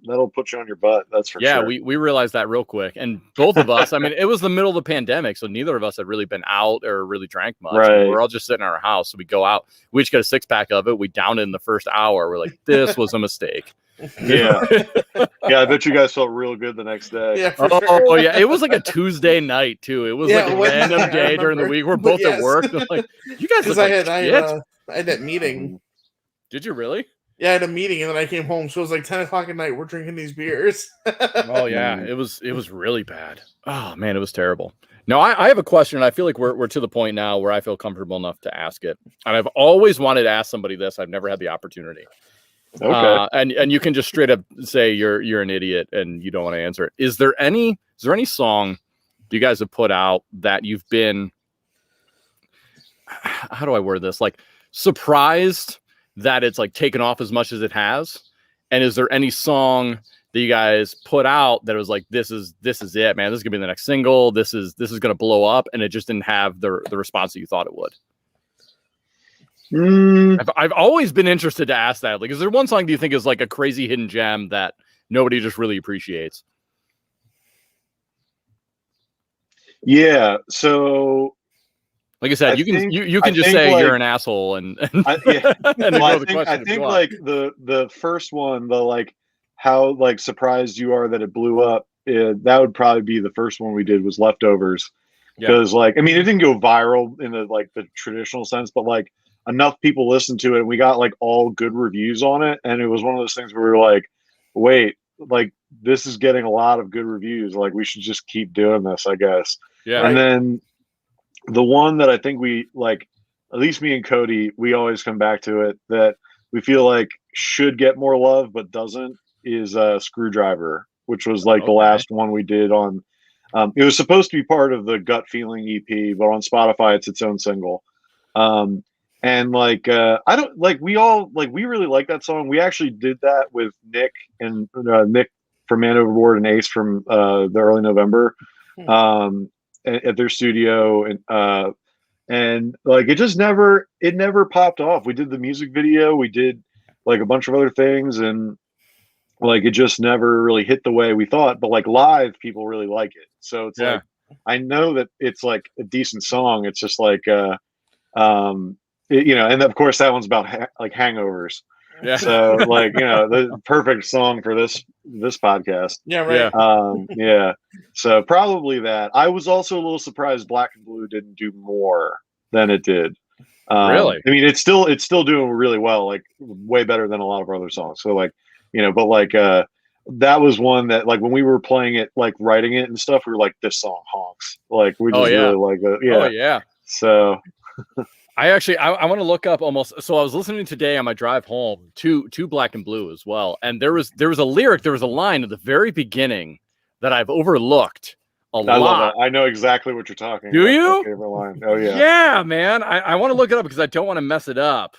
Speaker 3: butt. That's for sure.
Speaker 1: Yeah, we realized that real quick, and both of us. I mean, it was the middle of the pandemic, so neither of us had really been out or really drank much.
Speaker 3: Right.
Speaker 1: We're all just sitting in our house. So we go out. We just get a 6-pack of it. We downed it in the first hour. We're like, this was a mistake.
Speaker 3: Yeah, yeah. I bet you guys felt real good the next day.
Speaker 2: Yeah.
Speaker 1: Oh yeah, it was like a Tuesday night too. It was like a random day during the week. We're both at work. Like, you guys look like shit.
Speaker 2: I had that meeting.
Speaker 1: Did you really?
Speaker 2: Yeah, I had a meeting and then I came home. So it was like 10 o'clock at night. We're drinking these beers.
Speaker 1: Oh yeah, it was really bad. Oh man, it was terrible. Now I have a question. I feel like we're to the point now where I feel comfortable enough to ask it, and I've always wanted to ask somebody this. I've never had the opportunity.
Speaker 3: Okay.
Speaker 1: And you can just straight up say you're an idiot and you don't want to answer it. Is there any song you guys have put out that you've been, how do I word this? Like surprised that it's like taken off as much as it has? And is there any song that you guys put out that was like, this is it, man, this is gonna be the next single, this is gonna blow up, and it just didn't have the response that you thought it would? I've always been interested to ask that. Like, is there one song do you think is like a crazy hidden gem that nobody just really appreciates?
Speaker 3: Yeah. So,
Speaker 1: like I said, you can just say you're an asshole and
Speaker 3: I think like the first one, the like how like surprised you are that it blew up. That would probably be the first one we did, was Leftovers, because like, I mean, it didn't go viral in the traditional sense, but like enough people listened to it and we got like all good reviews on it, and it was one of those things where we were like, wait, like this is getting a lot of good reviews, like we should just keep doing this, I guess.
Speaker 1: Yeah.
Speaker 3: And then the one that I think we like, at least me and Cody, we always come back to it, that we feel like should get more love but doesn't, is Screwdriver, which was like the last one we did on it was supposed to be part of the Gut Feeling EP, but on Spotify it's its own single. And like I don't like, we really like that song. We actually did that with Nick and Nick from Man Overboard and Ace from the early November at their studio, and like it never popped off. We did the music video, we did like a bunch of other things, and like it just never really hit the way we thought. But like live, people really like it. So it's like, I know that it's like a decent song. It's just like and of course that one's about like hangovers. Yeah. So like, the perfect song for this podcast.
Speaker 2: Yeah. Right.
Speaker 3: Yeah. So probably that. I was also a little surprised Black and Blue didn't do more than it did.
Speaker 1: Really?
Speaker 3: I mean, it's still doing really well, like way better than a lot of our other songs. So like, but like that was one that like when we were playing it, like writing it and stuff, we were like, this song honks. Like we just really like it. Yeah.
Speaker 1: Oh yeah.
Speaker 3: So
Speaker 1: I want to look up almost. So I was listening today on my drive home to Black and Blue as well, and there was a lyric, there was a line at the very beginning that I've overlooked a lot.
Speaker 3: Love that. I know exactly what you're talking about.
Speaker 1: Do you?
Speaker 3: Favorite line. Oh yeah.
Speaker 1: Yeah, man. I want to look it up because I don't want to mess it up.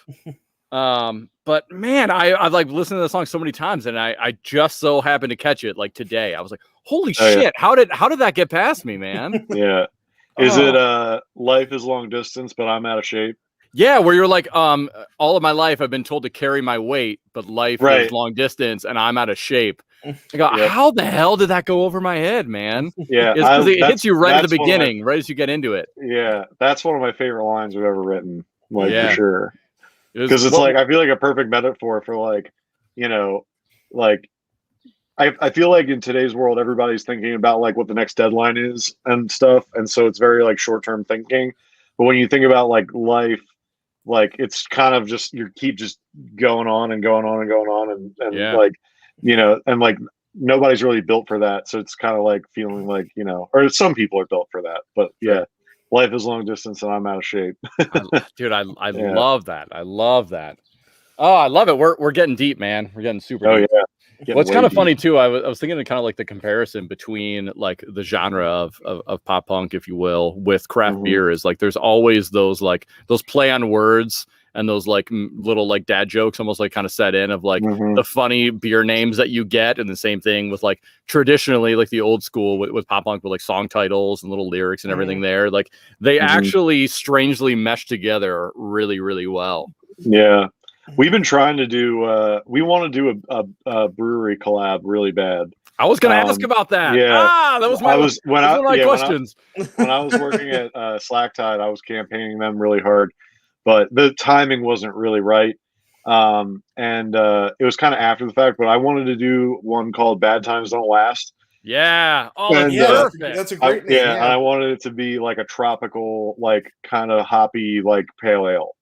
Speaker 1: But man, I've like listened to the song so many times, and I just so happened to catch it like today. I was like, holy shit! Yeah. How did that get past me, man?
Speaker 3: Yeah. Is it Life is Long Distance, but I'm out of shape?
Speaker 1: Yeah, where you're like, all of my life I've been told to carry my weight, but life is long distance and I'm out of shape. I go, how the hell did that go over my head, man?
Speaker 3: Yeah,
Speaker 1: because it hits you right at the beginning, right as you get into it.
Speaker 3: Yeah, that's one of my favorite lines we've ever written, like for sure. Because it's like, I feel like a perfect metaphor for like, like I feel like in today's world, everybody's thinking about like what the next deadline is and stuff. And so it's very like short-term thinking. But when you think about like life, like it's kind of just, you keep just going on and going on and going on. And like, and like nobody's really built for that. So it's kind of like feeling like, or some people are built for that, but yeah, life is long distance and I'm out of shape.
Speaker 1: Dude, I love that. I love that. Oh, I love it. We're getting deep, man. We're getting super deep.
Speaker 3: Yeah.
Speaker 1: What's kind of funny too, I was thinking of kind of like the comparison between like the genre of pop punk, if you will, with craft beer is like there's always those play on words and those like little like dad jokes almost like kind of set in of like the funny beer names that you get. And the same thing with like traditionally like the old school with pop punk with like song titles and little lyrics and everything there. Like they actually strangely mesh together really, really well.
Speaker 3: Yeah. We've been trying to do we want to do a brewery collab really bad.
Speaker 1: I was going to ask about that.
Speaker 3: Yeah.
Speaker 1: That was my questions.
Speaker 3: When I was working at Slack Tide, I was campaigning them really hard, but the timing wasn't really right. And it was kind of after the fact, but I wanted to do one called Bad Times Don't Last.
Speaker 1: Yeah. Oh,
Speaker 3: and,
Speaker 2: that's a great name.
Speaker 3: Yeah, and I wanted it to be like a tropical, like kind of hoppy, like pale ale.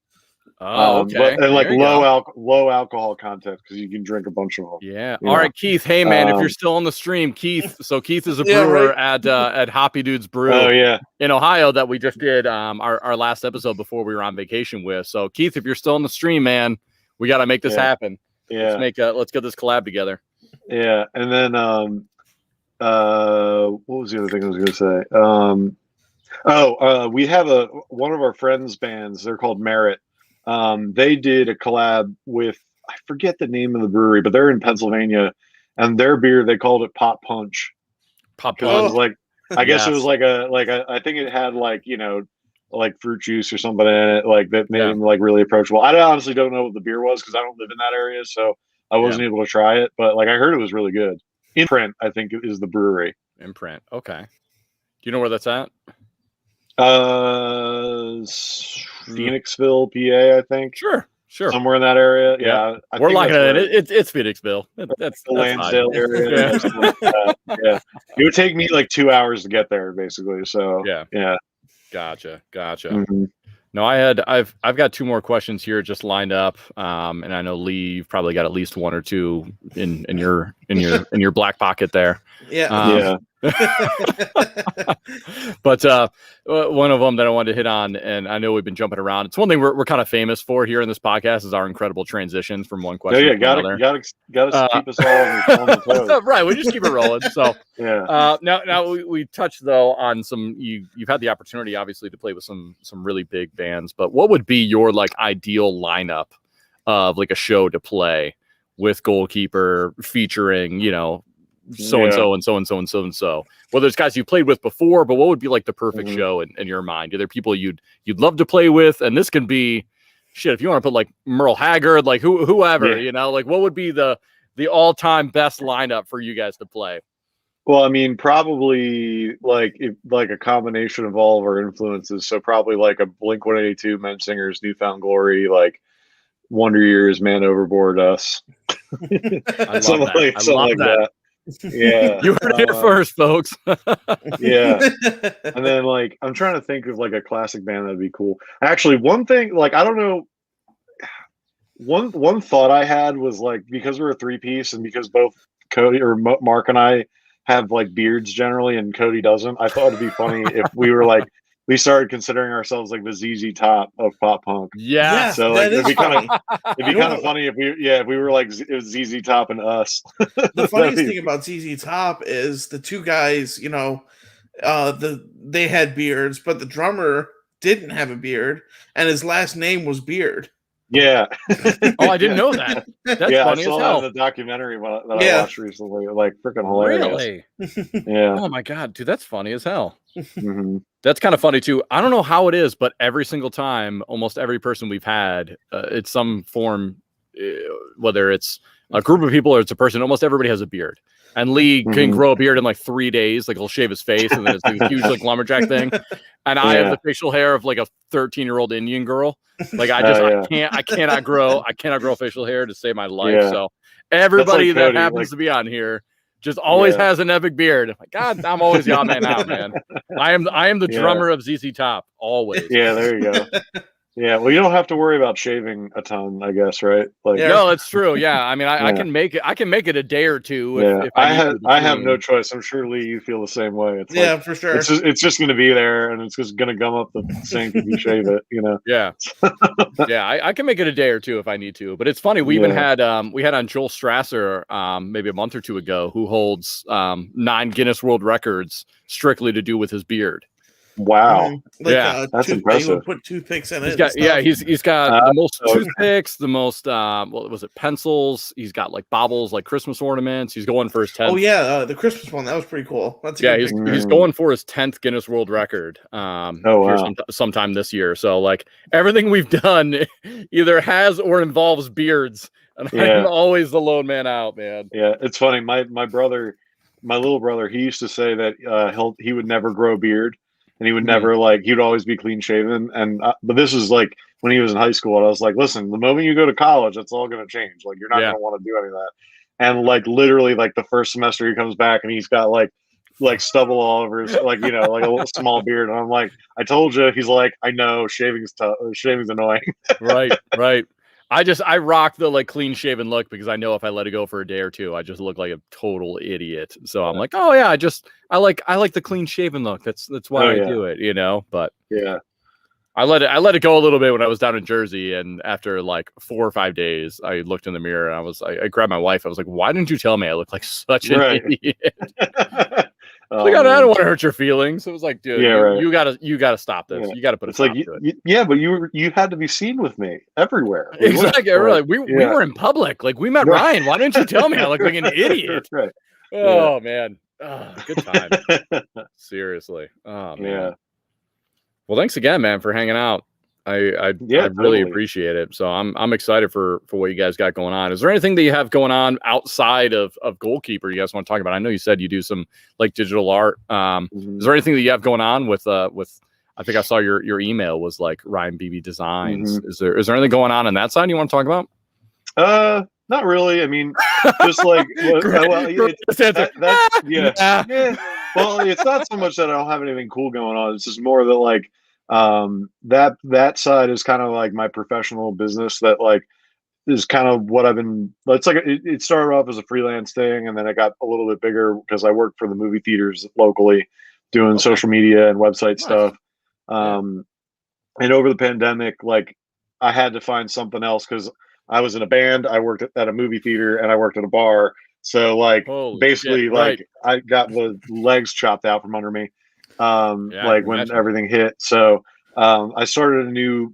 Speaker 1: Oh, okay.
Speaker 3: And like low alcohol content because you can drink a bunch of them.
Speaker 1: Yeah. All right, Keith. Hey, man, if you're still on the stream, Keith. So Keith is a brewer at Hoppy Dudes Brew.
Speaker 3: Oh yeah,
Speaker 1: in Ohio that we just did our last episode before we were on vacation with. So Keith, if you're still on the stream, man, we got to make this happen.
Speaker 3: Yeah.
Speaker 1: Let's get this collab together.
Speaker 3: Yeah, and then what was the other thing I was going to say? We have one of our friends' bands. They're called Merit. They did a collab with, I forget the name of the brewery, but they're in Pennsylvania, and their beer, they called it Pop Punch.
Speaker 1: Pop
Speaker 3: Punch. It was like, I guess it was like I think it had like, like fruit juice or something in it, like that made them like really approachable. I honestly don't know what the beer was because I don't live in that area, so I wasn't able to try it, but like I heard it was really good. Imprint, I think, is the brewery.
Speaker 1: Imprint. Okay. Do you know where that's at?
Speaker 3: Phoenixville, PA, I think.
Speaker 1: Sure.
Speaker 3: Somewhere in that area. Yeah.
Speaker 1: We're locking it in. It's Phoenixville. That's
Speaker 3: the Lansdale area. Yeah. It would take me like 2 hours to get there, basically. So yeah.
Speaker 1: Gotcha. No, I've got two more questions here just lined up. And I know Lee, you've probably got at least one or two in your black pocket there.
Speaker 2: Yeah.
Speaker 1: But one of them that I wanted to hit on, and I know we've been jumping around. It's one thing we're kind of famous for here in this podcast is our incredible transitions from one question to another.
Speaker 3: Gotta keep us all on the toes.
Speaker 1: Right, we just keep it rolling. So
Speaker 3: yeah.
Speaker 1: Now we touched though on some. You've had the opportunity obviously to play with some really big bands, but what would be your like ideal lineup of like a show to play with Goalkeeper featuring so and so and so and so and so and so, whether it's guys you played with before, but what would be like the perfect show in your mind? Are there people you'd love to play with? And this can be shit if you want to put like Merle Haggard, like whoever, like what would be the all-time best lineup for you guys to play?
Speaker 3: Well, I mean, probably like a combination of all of our influences. So probably like a Blink-182, Men Singers, Newfound Glory, like Wonder Years, Man Overboard, us. Something like that. Yeah.
Speaker 1: You heard it here first, folks.
Speaker 3: Yeah. And then like I'm trying to think of like a classic band that'd be cool. Actually, one thing, like I don't know, one thought I had was like because we're a three-piece and because both Cody or Mark and I have like beards generally and Cody doesn't, I thought it'd be funny if we were like we started considering ourselves like the ZZ Top of pop punk.
Speaker 1: Yeah.
Speaker 3: So like it'd be kind of funny if we were like it was ZZ Top and us.
Speaker 2: The funniest thing about ZZ Top is the two guys, they had beards, but the drummer didn't have a beard and his last name was Beard.
Speaker 3: Yeah.
Speaker 1: Oh, I didn't know that. That's funny
Speaker 3: I saw
Speaker 1: as hell.
Speaker 3: that in the documentary that I watched recently. Like freaking hilarious.
Speaker 1: Really?
Speaker 3: Yeah.
Speaker 1: Oh my god, dude, that's funny as hell.
Speaker 3: Mm-hmm.
Speaker 1: That's kind of funny too. I don't know how it is, but every single time, almost every person we've had, it's some form, whether it's a group of people or it's a person, almost everybody has a beard. And Lee can grow a beard in like 3 days. Like he'll shave his face and then it's like a huge like lumberjack thing. And I have the facial hair of like a 13-year-old Indian girl. Like I cannot grow facial hair to save my life.
Speaker 3: Yeah.
Speaker 1: So everybody
Speaker 3: like
Speaker 1: that
Speaker 3: Cody,
Speaker 1: happens to be on here just always has an epic beard. I'm like, God, I'm always the odd man out, man. I am the drummer of ZZ Top always.
Speaker 3: Yeah, there you go. Yeah, well, you don't have to worry about shaving a ton, I guess, right? Like,
Speaker 2: Yeah.
Speaker 1: No, it's true. Yeah, I mean, I
Speaker 3: Yeah.
Speaker 1: can make it. I can make it a day or two.
Speaker 3: yeah,
Speaker 1: If I need to
Speaker 3: I have no
Speaker 1: between-
Speaker 3: choice. I'm sure Lee, you feel the same way. It's
Speaker 2: Yeah,
Speaker 3: like
Speaker 2: for sure.
Speaker 3: it's just going to be there, and it's just going to gum up the sink if you shave it. You know.
Speaker 1: Yeah, yeah, I can make it a day or two if I need to. But it's funny. We even had we had on Joel Strasser maybe a month or two ago, who holds 9 Guinness World Records strictly to do with his beard.
Speaker 3: Wow.
Speaker 2: Like,
Speaker 1: Yeah,
Speaker 3: that's
Speaker 2: He
Speaker 3: impressive.
Speaker 2: would put toothpicks in it.
Speaker 1: He's got
Speaker 2: and stuff.
Speaker 1: he's got the most
Speaker 3: okay.
Speaker 1: toothpicks, the most what was it, pencils. He's got like baubles, like Christmas ornaments. He's going for his 10th.
Speaker 2: Oh yeah, the Christmas one, that was pretty cool. That's a
Speaker 1: Yeah,
Speaker 2: good
Speaker 1: he's
Speaker 2: picture.
Speaker 1: going for his 10th Guinness World Record.
Speaker 3: Oh,
Speaker 1: Here
Speaker 3: wow.
Speaker 1: sometime this year. So like everything we've done either has or involves beards, and
Speaker 3: Yeah.
Speaker 1: I'm always the lone man out, man.
Speaker 3: Yeah, it's funny. My brother, my little brother, he used to say that he would never grow a beard, and he would never he'd always be clean shaven. And but this is like when he was in high school, and I was like, listen, the moment you go to college, it's all going to change. Like you're not going to want to do any of that. And like literally, like the first semester, he comes back and he's got like stubble all over his like a little small beard. And I'm like, I told you. He's like, I know shaving's tough. Shaving's annoying.
Speaker 1: Right. I rock the like clean shaven look because I know if I let it go for a day or two, I just look like a total idiot. So I'm like, oh yeah, I like the clean shaven look. That's why I do it, you know. But
Speaker 3: yeah,
Speaker 1: I let it go a little bit when I was down in Jersey, and after like 4 or 5 days, I looked in the mirror and I grabbed my wife. I was like, why didn't you tell me I look like such an idiot? Like, I don't want to hurt your feelings. It was like, dude, you gotta stop this. You gotta put a stop to it.
Speaker 3: But you had to be seen with me everywhere.
Speaker 1: Exactly. We were in public. Like we met Ryan. Why didn't you tell me I look like an idiot?
Speaker 3: Right.
Speaker 1: Oh man. Oh, good time. Seriously. Oh man.
Speaker 3: Yeah.
Speaker 1: Well, thanks again, man, for hanging out. I really
Speaker 3: totally
Speaker 1: appreciate it. So I'm excited for what you guys got going on. Is there anything that you have going on outside of Goalkeeper you guys want to talk about? I know you said you do some like digital art. Is there anything that you have going on with I think I saw your email was like Ryan Beebe Designs. Is there anything going on that side you want to talk about?
Speaker 3: Not really. I mean, just like yeah. Well, it's not so much that I don't have anything cool going on. It's just more that like that side is kind of like my professional business that like is kind of what I've been. It's like it started off as a freelance thing, and then it got a little bit bigger because I worked for the movie theaters locally, doing social media and website stuff. And over the pandemic, like I had to find something else because I was in a band, I worked at a movie theater, and I worked at a bar. So like basically like I got the legs chopped out from under me. Like when everything hit. So I started a new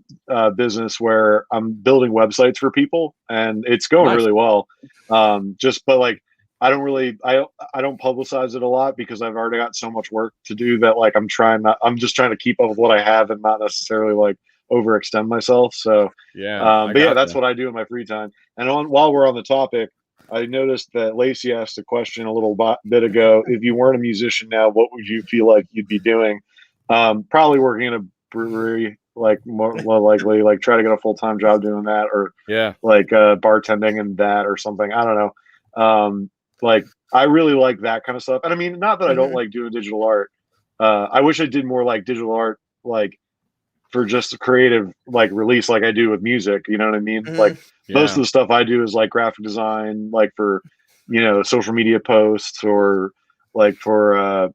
Speaker 3: business where I'm building websites for people, and it's going really well. But like I don't publicize it a lot because I've already got so much work to do that like I'm just trying to keep up with what I have and not necessarily like overextend myself. So that's what I do in my free time. And while we're on the topic, I noticed that Lacey asked a question a little bit ago. If you weren't a musician now, what would you feel like you'd be doing? Probably working in a brewery, like more likely, like try to get a full-time job doing that, or like bartending and that or something. I don't know. Like I really like that kind of stuff. And I mean, not that I don't like doing digital art. I wish I did more like digital art, like for just a creative like release like I do with music, you know what I mean? Like most of the stuff I do is like graphic design, like for social media posts or like for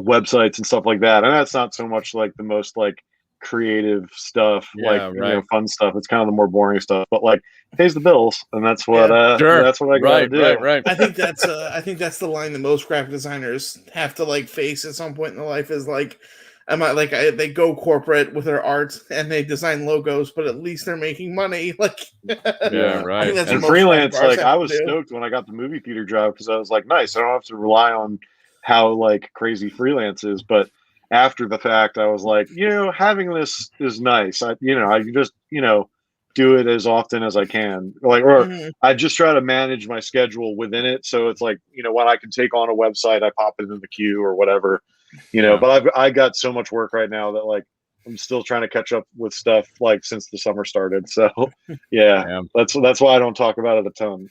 Speaker 3: websites and stuff like that. And that's not so much like the most like creative stuff, fun stuff. It's kind of the more boring stuff, but like pays the bills, and that's what that's what I gotta do.
Speaker 1: Right.
Speaker 2: I think that's the line that most graphic designers have to like face at some point in their life is like, they go corporate with their art and they design logos, but at least they're making money. Like,
Speaker 1: right.
Speaker 3: And freelance, like I was stoked when I got the movie theater job because I was like, nice, I don't have to rely on how like crazy freelance is. But after the fact, I was like, having this is nice. I can just do it as often as I can, I just try to manage my schedule within it. So it's like when I can take on a website, I pop it in the queue or whatever. But I got so much work right now that like I'm still trying to catch up with stuff like since the summer started. So that's why I don't talk about it a ton.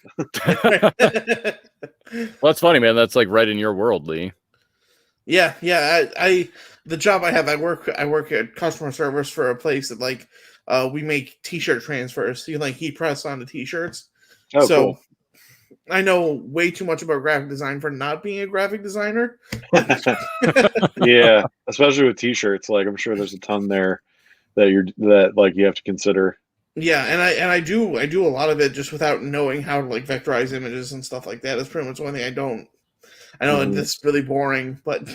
Speaker 1: Well, that's funny, man. That's like right in your world, Lee.
Speaker 2: Yeah. I the job I have, I work at customer service for a place that like we make T-shirt transfers. You like heat press onto T-shirts.
Speaker 3: Oh,
Speaker 2: So
Speaker 3: cool.
Speaker 2: I know way too much about graphic design for not being a graphic designer.
Speaker 3: Yeah, especially with T-shirts. Like I'm sure there's a ton there that like you have to consider.
Speaker 2: Yeah, and I do a lot of it just without knowing how to like vectorize images and stuff like that. That's pretty much the one thing I don't. I know that's really boring, but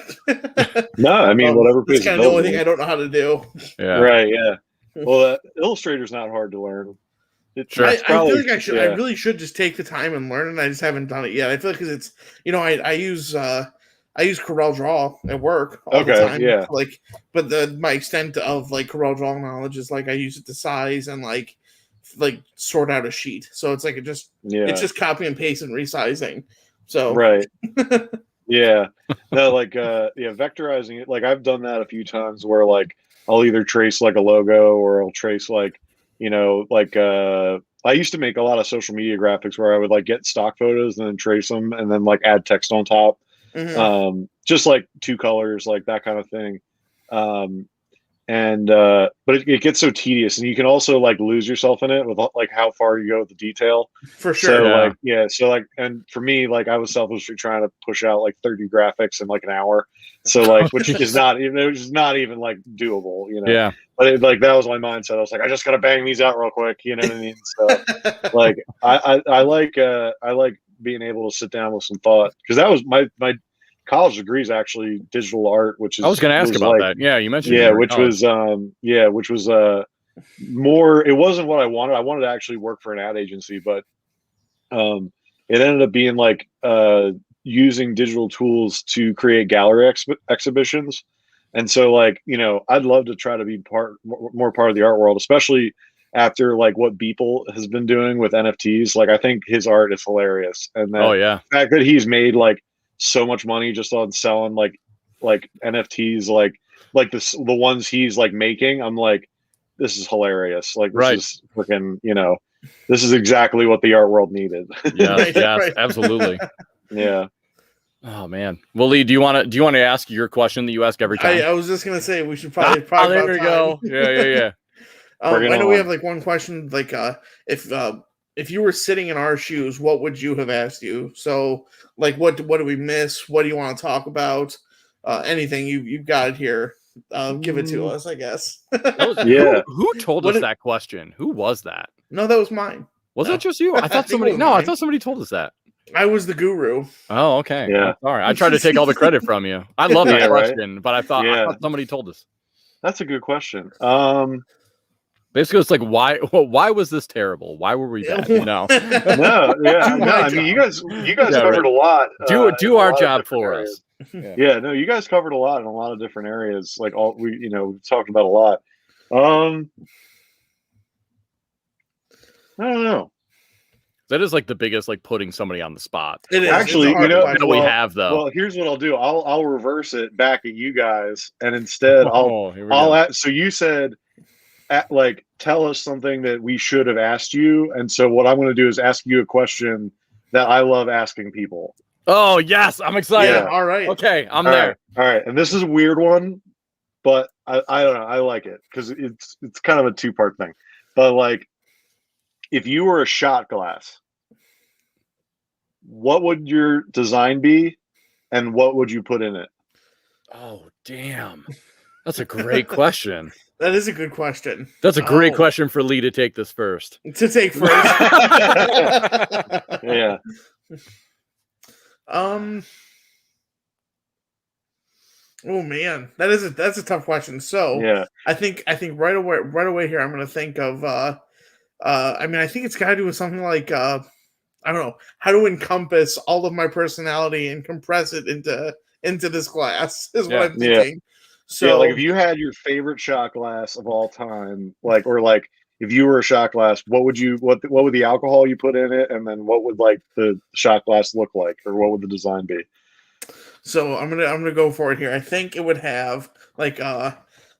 Speaker 3: No, I mean whatever.
Speaker 2: It's kind of the only thing I don't know how to do.
Speaker 1: Yeah.
Speaker 3: Right. Yeah. Well, Illustrator's not hard to learn.
Speaker 1: Sure.
Speaker 2: I feel like I should. I really should just take the time and learn it. I just haven't done it yet. I feel like because it's I use Corel Draw at work all the time.
Speaker 3: Yeah.
Speaker 2: Like, but my extent of like Corel Draw knowledge is like I use it to size and like sort out a sheet. So it's like it's just copy and paste and resizing. So
Speaker 3: right. Yeah. No, like vectorizing it. Like I've done that a few times where like I'll either trace like a logo or I'll trace like I used to make a lot of social media graphics where I would like get stock photos and then trace them and then like add text on top.
Speaker 2: Mm-hmm.
Speaker 3: Just like 2 colors, like that kind of thing. But it gets so tedious, and you can also like lose yourself in it with like how far you go with the detail.
Speaker 2: For sure.
Speaker 3: So and for me, like I was selfishly trying to push out like 30 graphics in like an hour. So like, which is not even like doable,
Speaker 1: Yeah.
Speaker 3: But that was my mindset. I was like, I just gotta bang these out real quick, you know what I mean? So like, I like being able to sit down with some thought, because that was my college degree is actually digital art, which is
Speaker 1: I was going to ask about that. Yeah, you mentioned
Speaker 3: which was more. It wasn't what I wanted. I wanted to actually work for an ad agency, but it ended up being like using digital tools to create gallery exhibitions. And so like I'd love to try to be more part of the art world, especially after like what Beeple has been doing with NFTs. Like I think his art is hilarious, and the fact that he's made like so much money just on selling like NFTs, like the ones he's like making. I'm like, this is hilarious. Like this is freaking, this is exactly what the art world needed.
Speaker 1: Yes, absolutely.
Speaker 3: Yeah.
Speaker 1: Oh man. Well, Lee, do you want to ask your question that you ask every time?
Speaker 2: I was just gonna say we should probably.
Speaker 1: There we go. Yeah.
Speaker 2: I know we have like one question, like if you were sitting in our shoes, what would you have asked you? So like, what do we miss? What do you want to talk about? Anything you've got here, give it to us, I guess.
Speaker 1: Who told us that question? Who was that?
Speaker 2: No, that was mine.
Speaker 1: Was it just you? I thought somebody. No, I thought somebody told us that.
Speaker 2: I was the guru.
Speaker 1: Oh, okay.
Speaker 3: Yeah.
Speaker 1: All right. I tried to take all the credit from you. I love that question, but I thought somebody told us.
Speaker 3: That's a good question.
Speaker 1: Basically, it's like, why was this terrible? Why were we bad? No.
Speaker 3: I mean, you guys covered a lot.
Speaker 1: Do our job for us.
Speaker 3: Yeah, no, you guys covered a lot in a lot of different areas. Like we talked about a lot. I don't know.
Speaker 1: That is like the biggest, like putting somebody on the spot.
Speaker 2: It is.
Speaker 3: Actually,
Speaker 1: we have though.
Speaker 3: Well, here's what I'll do. I'll reverse it back at you guys, and instead I'll add. So you said, tell us something that we should have asked you, and so what I'm going to do is ask you a question that I love asking people.
Speaker 1: Oh yes, I'm excited.
Speaker 2: Yeah, all right.
Speaker 1: Okay, I'm there.
Speaker 3: All right, and this is a weird one, but I don't know. I like it because it's kind of a 2-part thing. But like, if you were a shot glass, what would your design be, and what would you put in it?
Speaker 1: Oh damn, that's a great question.
Speaker 2: That is a good question.
Speaker 1: That's a great question for Lee to take this first.
Speaker 3: Yeah.
Speaker 2: Oh man, that's a tough question. So
Speaker 3: yeah,
Speaker 2: I think right away here I'm going to think of I mean, I think it's got to do with something like I don't know, how to encompass all of my personality and compress it into this glass is what I'm thinking. So
Speaker 3: like if you had your favorite shot glass of all time, if you were a shot glass, what would the alcohol you put in it, and then what would like the shot glass look like, or what would the design be?
Speaker 2: So I'm gonna go for it here. I think it would have like an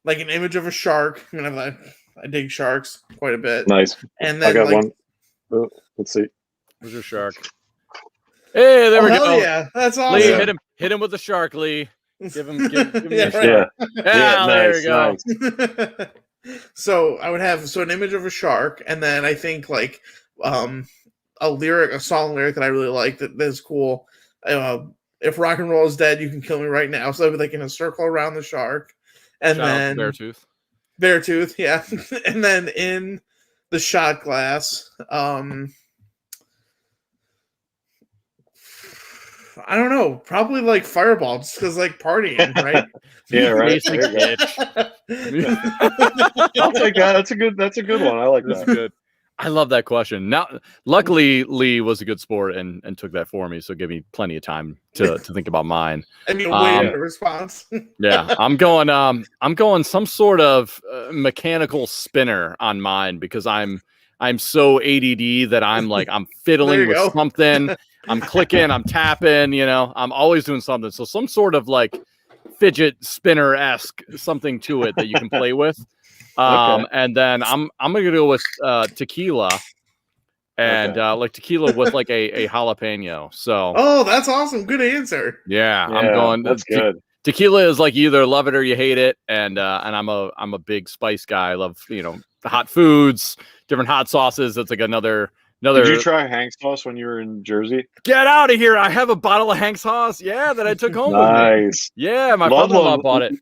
Speaker 2: image of a shark. I dig sharks quite a bit.
Speaker 3: Nice.
Speaker 2: And then
Speaker 3: I got one. Oh, let's see.
Speaker 1: Where's your shark? Hey, there we go.
Speaker 2: Yeah, that's awesome.
Speaker 1: Lee, hit him with the shark, Lee. Give him
Speaker 2: yeah,
Speaker 1: a shark. Yeah, there we go.
Speaker 3: Nice.
Speaker 2: So I would have an image of a shark, and then I think like a song lyric that I really like that's cool. If rock and roll is dead, you can kill me right now. So I'd be like in a circle around the shark, and
Speaker 1: Shout out to
Speaker 2: then
Speaker 1: Beartooth.
Speaker 2: yeah, and then in the shot glass, I don't know, probably like Fireball, just because like partying, right?
Speaker 3: Yeah, right.
Speaker 1: Basic bitch.
Speaker 3: I'll take that. That's a good one. I like
Speaker 1: That's
Speaker 3: that.
Speaker 1: good. I love that question. Now, luckily, Lee was a good sport and took that for me, so give me plenty of time to think about mine.
Speaker 2: I mean, wait for a response.
Speaker 1: Yeah, I'm going some sort of mechanical spinner on mine because I'm so ADD that I'm fiddling with something. I'm clicking, I'm tapping, I'm always doing something. So some sort of like fidget spinner-esque something to it that you can play with.
Speaker 3: Okay.
Speaker 1: And then I'm gonna go with tequila and like tequila with like a jalapeno. So
Speaker 2: that's awesome. Good answer.
Speaker 1: yeah, I'm going.
Speaker 3: That's good.
Speaker 1: Tequila is like you either love it or you hate it, and I'm a big spice guy. I love hot foods, different hot sauces. That's like another.
Speaker 3: Did you try Hank's sauce when you were in Jersey?
Speaker 1: Get out of here! I have a bottle of Hank's sauce. Yeah, that I took home.
Speaker 3: Nice.
Speaker 1: With me. Yeah, my father-in-law bought it.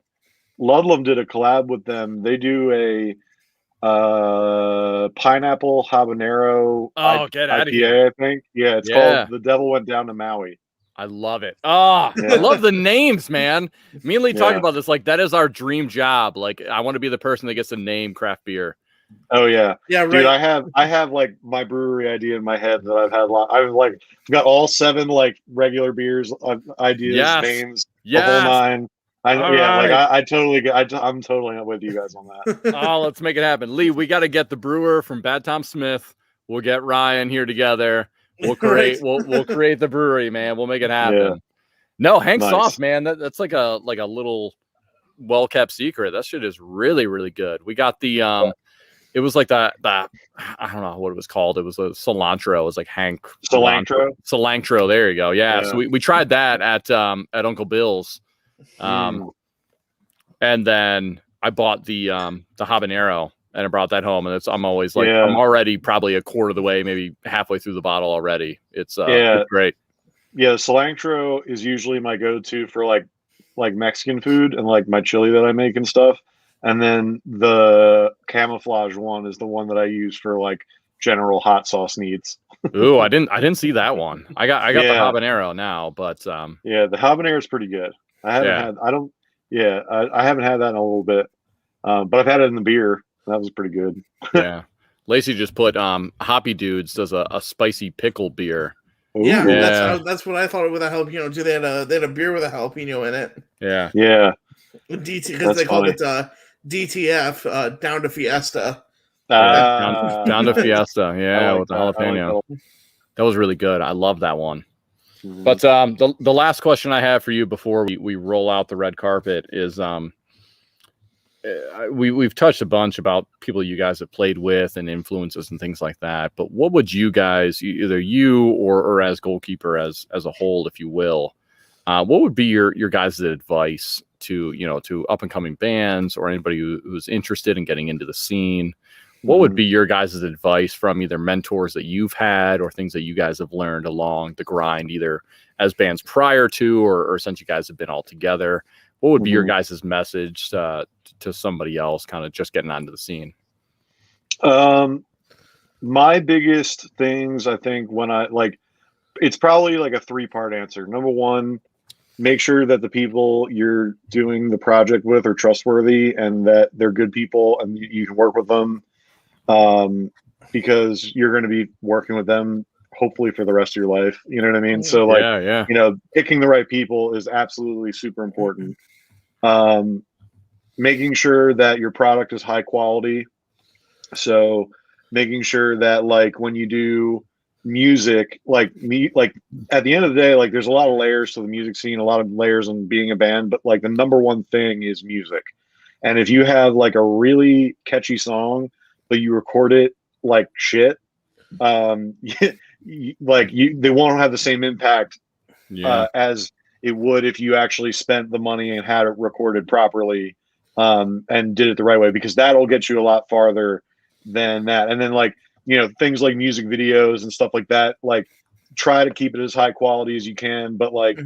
Speaker 3: Ludlum did a collab with them. They do a pineapple habanero
Speaker 1: get out of
Speaker 3: IPA,
Speaker 1: here.
Speaker 3: I think. Yeah, it's called The Devil Went Down to Maui.
Speaker 1: I love it. I love the names, man. Me and Lee talked about this. Like, that is our dream job. Like, I want to be the person that gets to name craft beer.
Speaker 3: Oh yeah,
Speaker 2: yeah, right.
Speaker 3: Dude, I have like my brewery idea in my head that I've had a lot. I've got all 7 like regular beers ideas, names, the whole 9. I'm totally not with you guys on that.
Speaker 1: Let's make it happen. Lee, we got to get the brewer from Bad Tom Smith. We'll get Ryan here together. We'll create we'll create the brewery, man. We'll make it happen. Yeah. No, Hank's sauce, man. That's like a little well-kept secret. That shit is really, really good. We got the it was like the I don't know what it was called. It was a cilantro. It was like Hank cilantro. There you go. Yeah. So we tried that at Uncle Bill's. And then I bought the habanero and I brought that home, and I'm always like I'm already probably a quarter of the way, maybe halfway through the bottle already. It's great.
Speaker 3: Yeah, cilantro is usually my go-to for like Mexican food and like my chili that I make and stuff. And then the camouflage one is the one that I use for like general hot sauce needs.
Speaker 1: Ooh, I didn't see that one. I got the habanero now, but
Speaker 3: yeah, the habanero is pretty good. I haven't had that in a little bit, but I've had it in the beer. That was pretty good.
Speaker 1: Yeah, Lacey just put Hoppy Dudes does a spicy pickle beer.
Speaker 2: Ooh, yeah, that's what I thought with a jalapeno too. They had a beer with a jalapeno in it.
Speaker 1: Yeah,
Speaker 2: DT because they called it DTF, down to Fiesta.
Speaker 1: Down to Fiesta, with the jalapeno. That was really good. I love that one. Mm-hmm. But the last question I have for you before we roll out the red carpet is we've touched a bunch about people you guys have played with and influences and things like that. But what would you guys, either you or as Goalkeeper as a whole, if you will, what would be your guys' advice to up and coming bands or anybody who's interested in getting into the scene? What would be your guys' advice from either mentors that you've had or things that you guys have learned along the grind, either as bands prior to or since you guys have been all together? What would be your guys' message to somebody else kind of just getting onto the scene?
Speaker 3: My biggest things, I think, it's probably like a 3-part answer. Number 1, make sure that the people you're doing the project with are trustworthy and that they're good people and you can work with them, because you're going to be working with them hopefully for the rest of your life. You know what I mean? So picking the right people is absolutely super important. Making sure that your product is high quality. So making sure that like when you do music, like at the end of the day, like there's a lot of layers to the music scene, a lot of layers in being a band, but like the number one thing is music. And if you have like a really catchy song, but you record it like shit, they won't have the same impact as it would if you actually spent the money and had it recorded properly and did it the right way, because that'll get you a lot farther than that. And then like, you know, things like music videos and stuff like that, like try to keep it as high quality as you can, but like,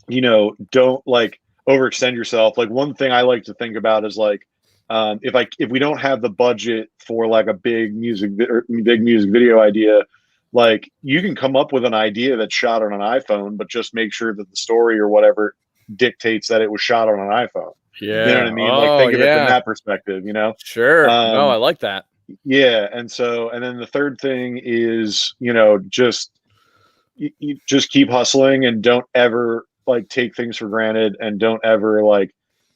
Speaker 3: you know, don't like overextend yourself. Like one thing I like to think about is like, if we don't have the budget for like a big music video idea, like you can come up with an idea that's shot on an iPhone, but just make sure that the story or whatever dictates that it was shot on an iPhone.
Speaker 1: Yeah.
Speaker 3: You know what I mean? Like think of it from that perspective, you know?
Speaker 1: Sure. No, I like that.
Speaker 3: Yeah. And then the third thing is, you know, just keep hustling and don't ever like take things for granted, and don't ever like,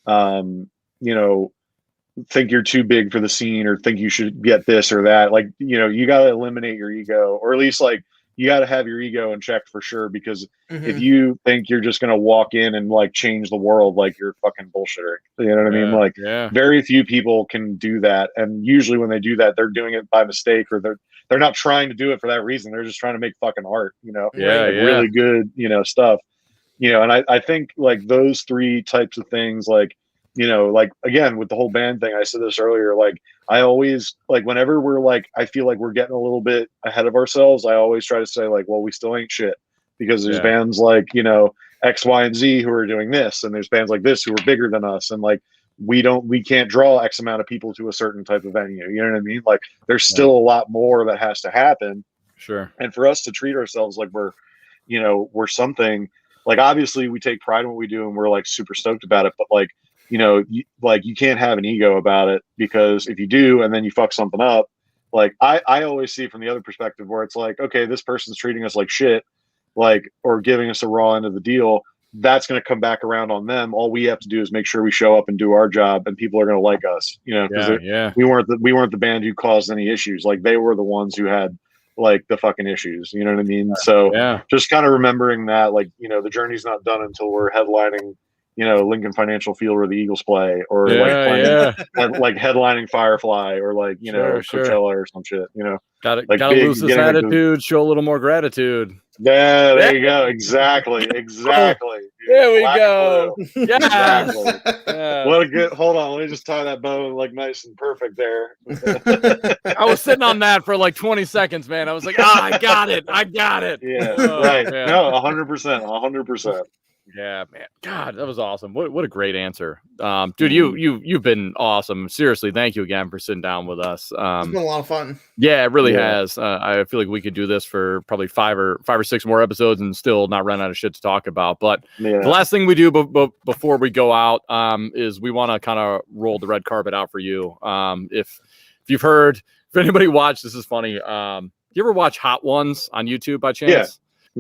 Speaker 3: you know, think you're too big for the scene or think you should get this or that. Like, you know, you got to eliminate your ego, or at least like you got to have your ego in check for sure. Because if you think you're just going to walk in and like change the world, like you're fucking bullshitter. You know what I mean? Like very few people can do that. And usually when they do that, they're doing it by mistake, or they're not trying to do it for that reason. They're just trying to make fucking art, you know, really good, you know, stuff, you know. And I think like those three types of things, like, you know, like again, with the whole band thing, I said this earlier, like I always like whenever we're like, I feel like we're getting a little bit ahead of ourselves, I always try to say like, well, we still ain't shit, because there's bands like, you know, X, Y, and Z who are doing this, and there's bands like this who are bigger than us, and like we can't draw X amount of people to a certain type of venue. You know what I mean? Like there's still a lot more that has to happen.
Speaker 1: Sure.
Speaker 3: And for us to treat ourselves like we're, you know, we're something, like obviously we take pride in what we do and we're like super stoked about it, but like, you know, you can't have an ego about it, because if you do and then you fuck something up, like I always see it from the other perspective, where it's like, okay, this person's treating us like shit, like, or giving us a raw end of the deal. That's going to come back around on them. All we have to do is make sure we show up and do our job, and people are going to like us, you know, because we weren't the band who caused any issues. Like they were the ones who had like the fucking issues. You know what I mean? So just kind of remembering that, like, you know, the journey's not done until we're headlining, you know, Lincoln Financial Field where the Eagles play, or like headlining Firefly, or like, you know, Coachella or some shit, you know.
Speaker 1: Gotta
Speaker 3: like
Speaker 1: lose this attitude, show a little more gratitude.
Speaker 3: Yeah, there you go. Exactly.
Speaker 1: There we go. Yeah.
Speaker 3: Exactly. What a good, hold on, let me just tie that bow like nice and perfect there.
Speaker 1: I was sitting on that for like 20 seconds, man. I was like, I got it.
Speaker 3: Yeah, right. Man. No, 100%.
Speaker 1: Yeah, man. God, that was awesome. What a great answer. Dude, you've been awesome. Seriously, thank you again for sitting down with us.
Speaker 2: It's been a lot of fun.
Speaker 1: Yeah, it really has. I feel like we could do this for probably five or six more episodes and still not run out of shit to talk about. But the last thing we do before we go out is we want to kind of roll the red carpet out for you. If you've heard, if anybody watched, this is funny. You ever watch Hot Ones on YouTube by chance?
Speaker 3: Yeah.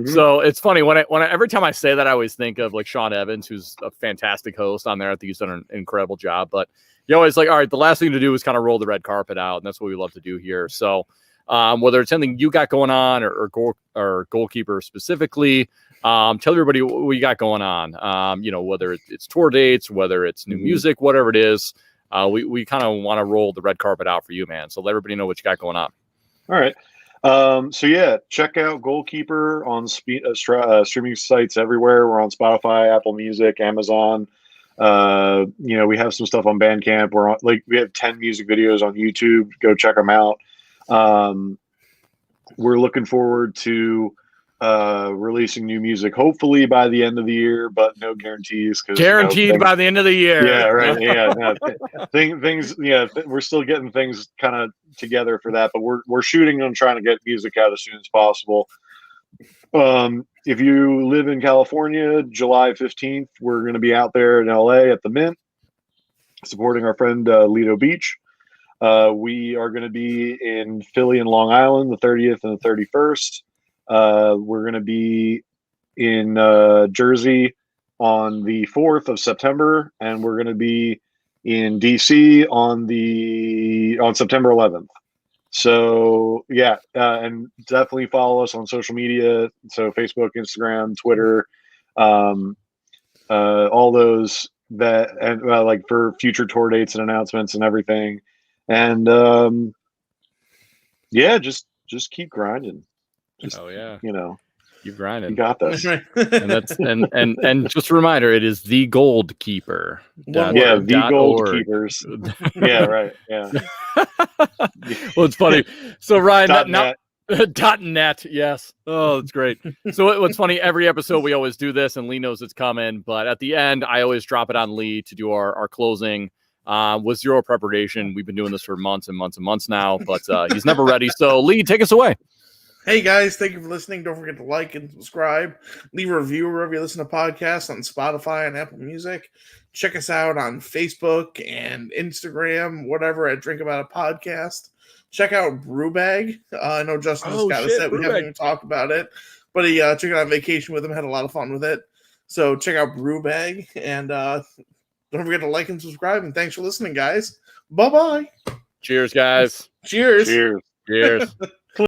Speaker 1: So it's funny when I every time I say that, I always think of like Sean Evans, who's a fantastic host on there. I think he's done an incredible job, but you always like, all right, the last thing to do is kind of roll the red carpet out. And that's what we love to do here. So whether it's something you got going on or Goalkeeper specifically, tell everybody what you got going on. You know, whether it's tour dates, whether it's new music, whatever it is, we kind of want to roll the red carpet out for you, man. So let everybody know what you got going on.
Speaker 3: All right. So yeah, check out Goalkeeper on streaming sites everywhere. We're on Spotify, Apple Music, Amazon. You know, we have some stuff on Bandcamp. We're on, like, we have 10 music videos on YouTube. Go check them out. We're looking forward to releasing new music, hopefully by the end of the year, but no guarantees.
Speaker 1: Guaranteed by the end of the year.
Speaker 3: Yeah, right. Yeah, things. Yeah, we're still getting things kind of together for that, but we're shooting on trying to get music out as soon as possible. If you live in California, July 15th, we're going to be out there in LA at the Mint, supporting our friend Lido Beach. We are going to be in Philly and Long Island the 30th and the 31st. We're going to be in Jersey on the 4th of September, and we're going to be in DC on September 11th. So yeah, and definitely follow us on social media. So Facebook, Instagram, Twitter, all those that, and like for future tour dates and announcements and everything. And yeah, just keep grinding. Just, you know.
Speaker 1: Keep grinding.
Speaker 3: You got this.
Speaker 1: And that's and just a reminder, it is the Goalkeeper.
Speaker 2: One
Speaker 3: Yeah,
Speaker 2: word.
Speaker 3: the
Speaker 1: .org.
Speaker 3: Goalkeepers. Yeah, right. Yeah.
Speaker 1: Well, it's funny. So Ryan,
Speaker 3: .net.
Speaker 1: .net, yes. Oh, that's great. So what's funny, every episode we always do this, and Lee knows it's coming, but at the end, I always drop it on Lee to do our closing with zero preparation. We've been doing this for months and months and months now, but he's never ready. So Lee, take us away.
Speaker 2: Hey guys, thank you for listening. Don't forget to like and subscribe. Leave a review wherever you listen to podcasts on Spotify and Apple Music. Check us out on Facebook and Instagram, whatever, at Drink About a Podcast. Check out Brewbag. I know Justin just got us that. We haven't even talked about it, but he took it on vacation with him, had a lot of fun with it. So check out Brewbag, and don't forget to like and subscribe. And thanks for listening, guys. Bye-bye.
Speaker 1: Cheers, guys.
Speaker 2: Cheers.
Speaker 3: Cheers.
Speaker 1: Cheers.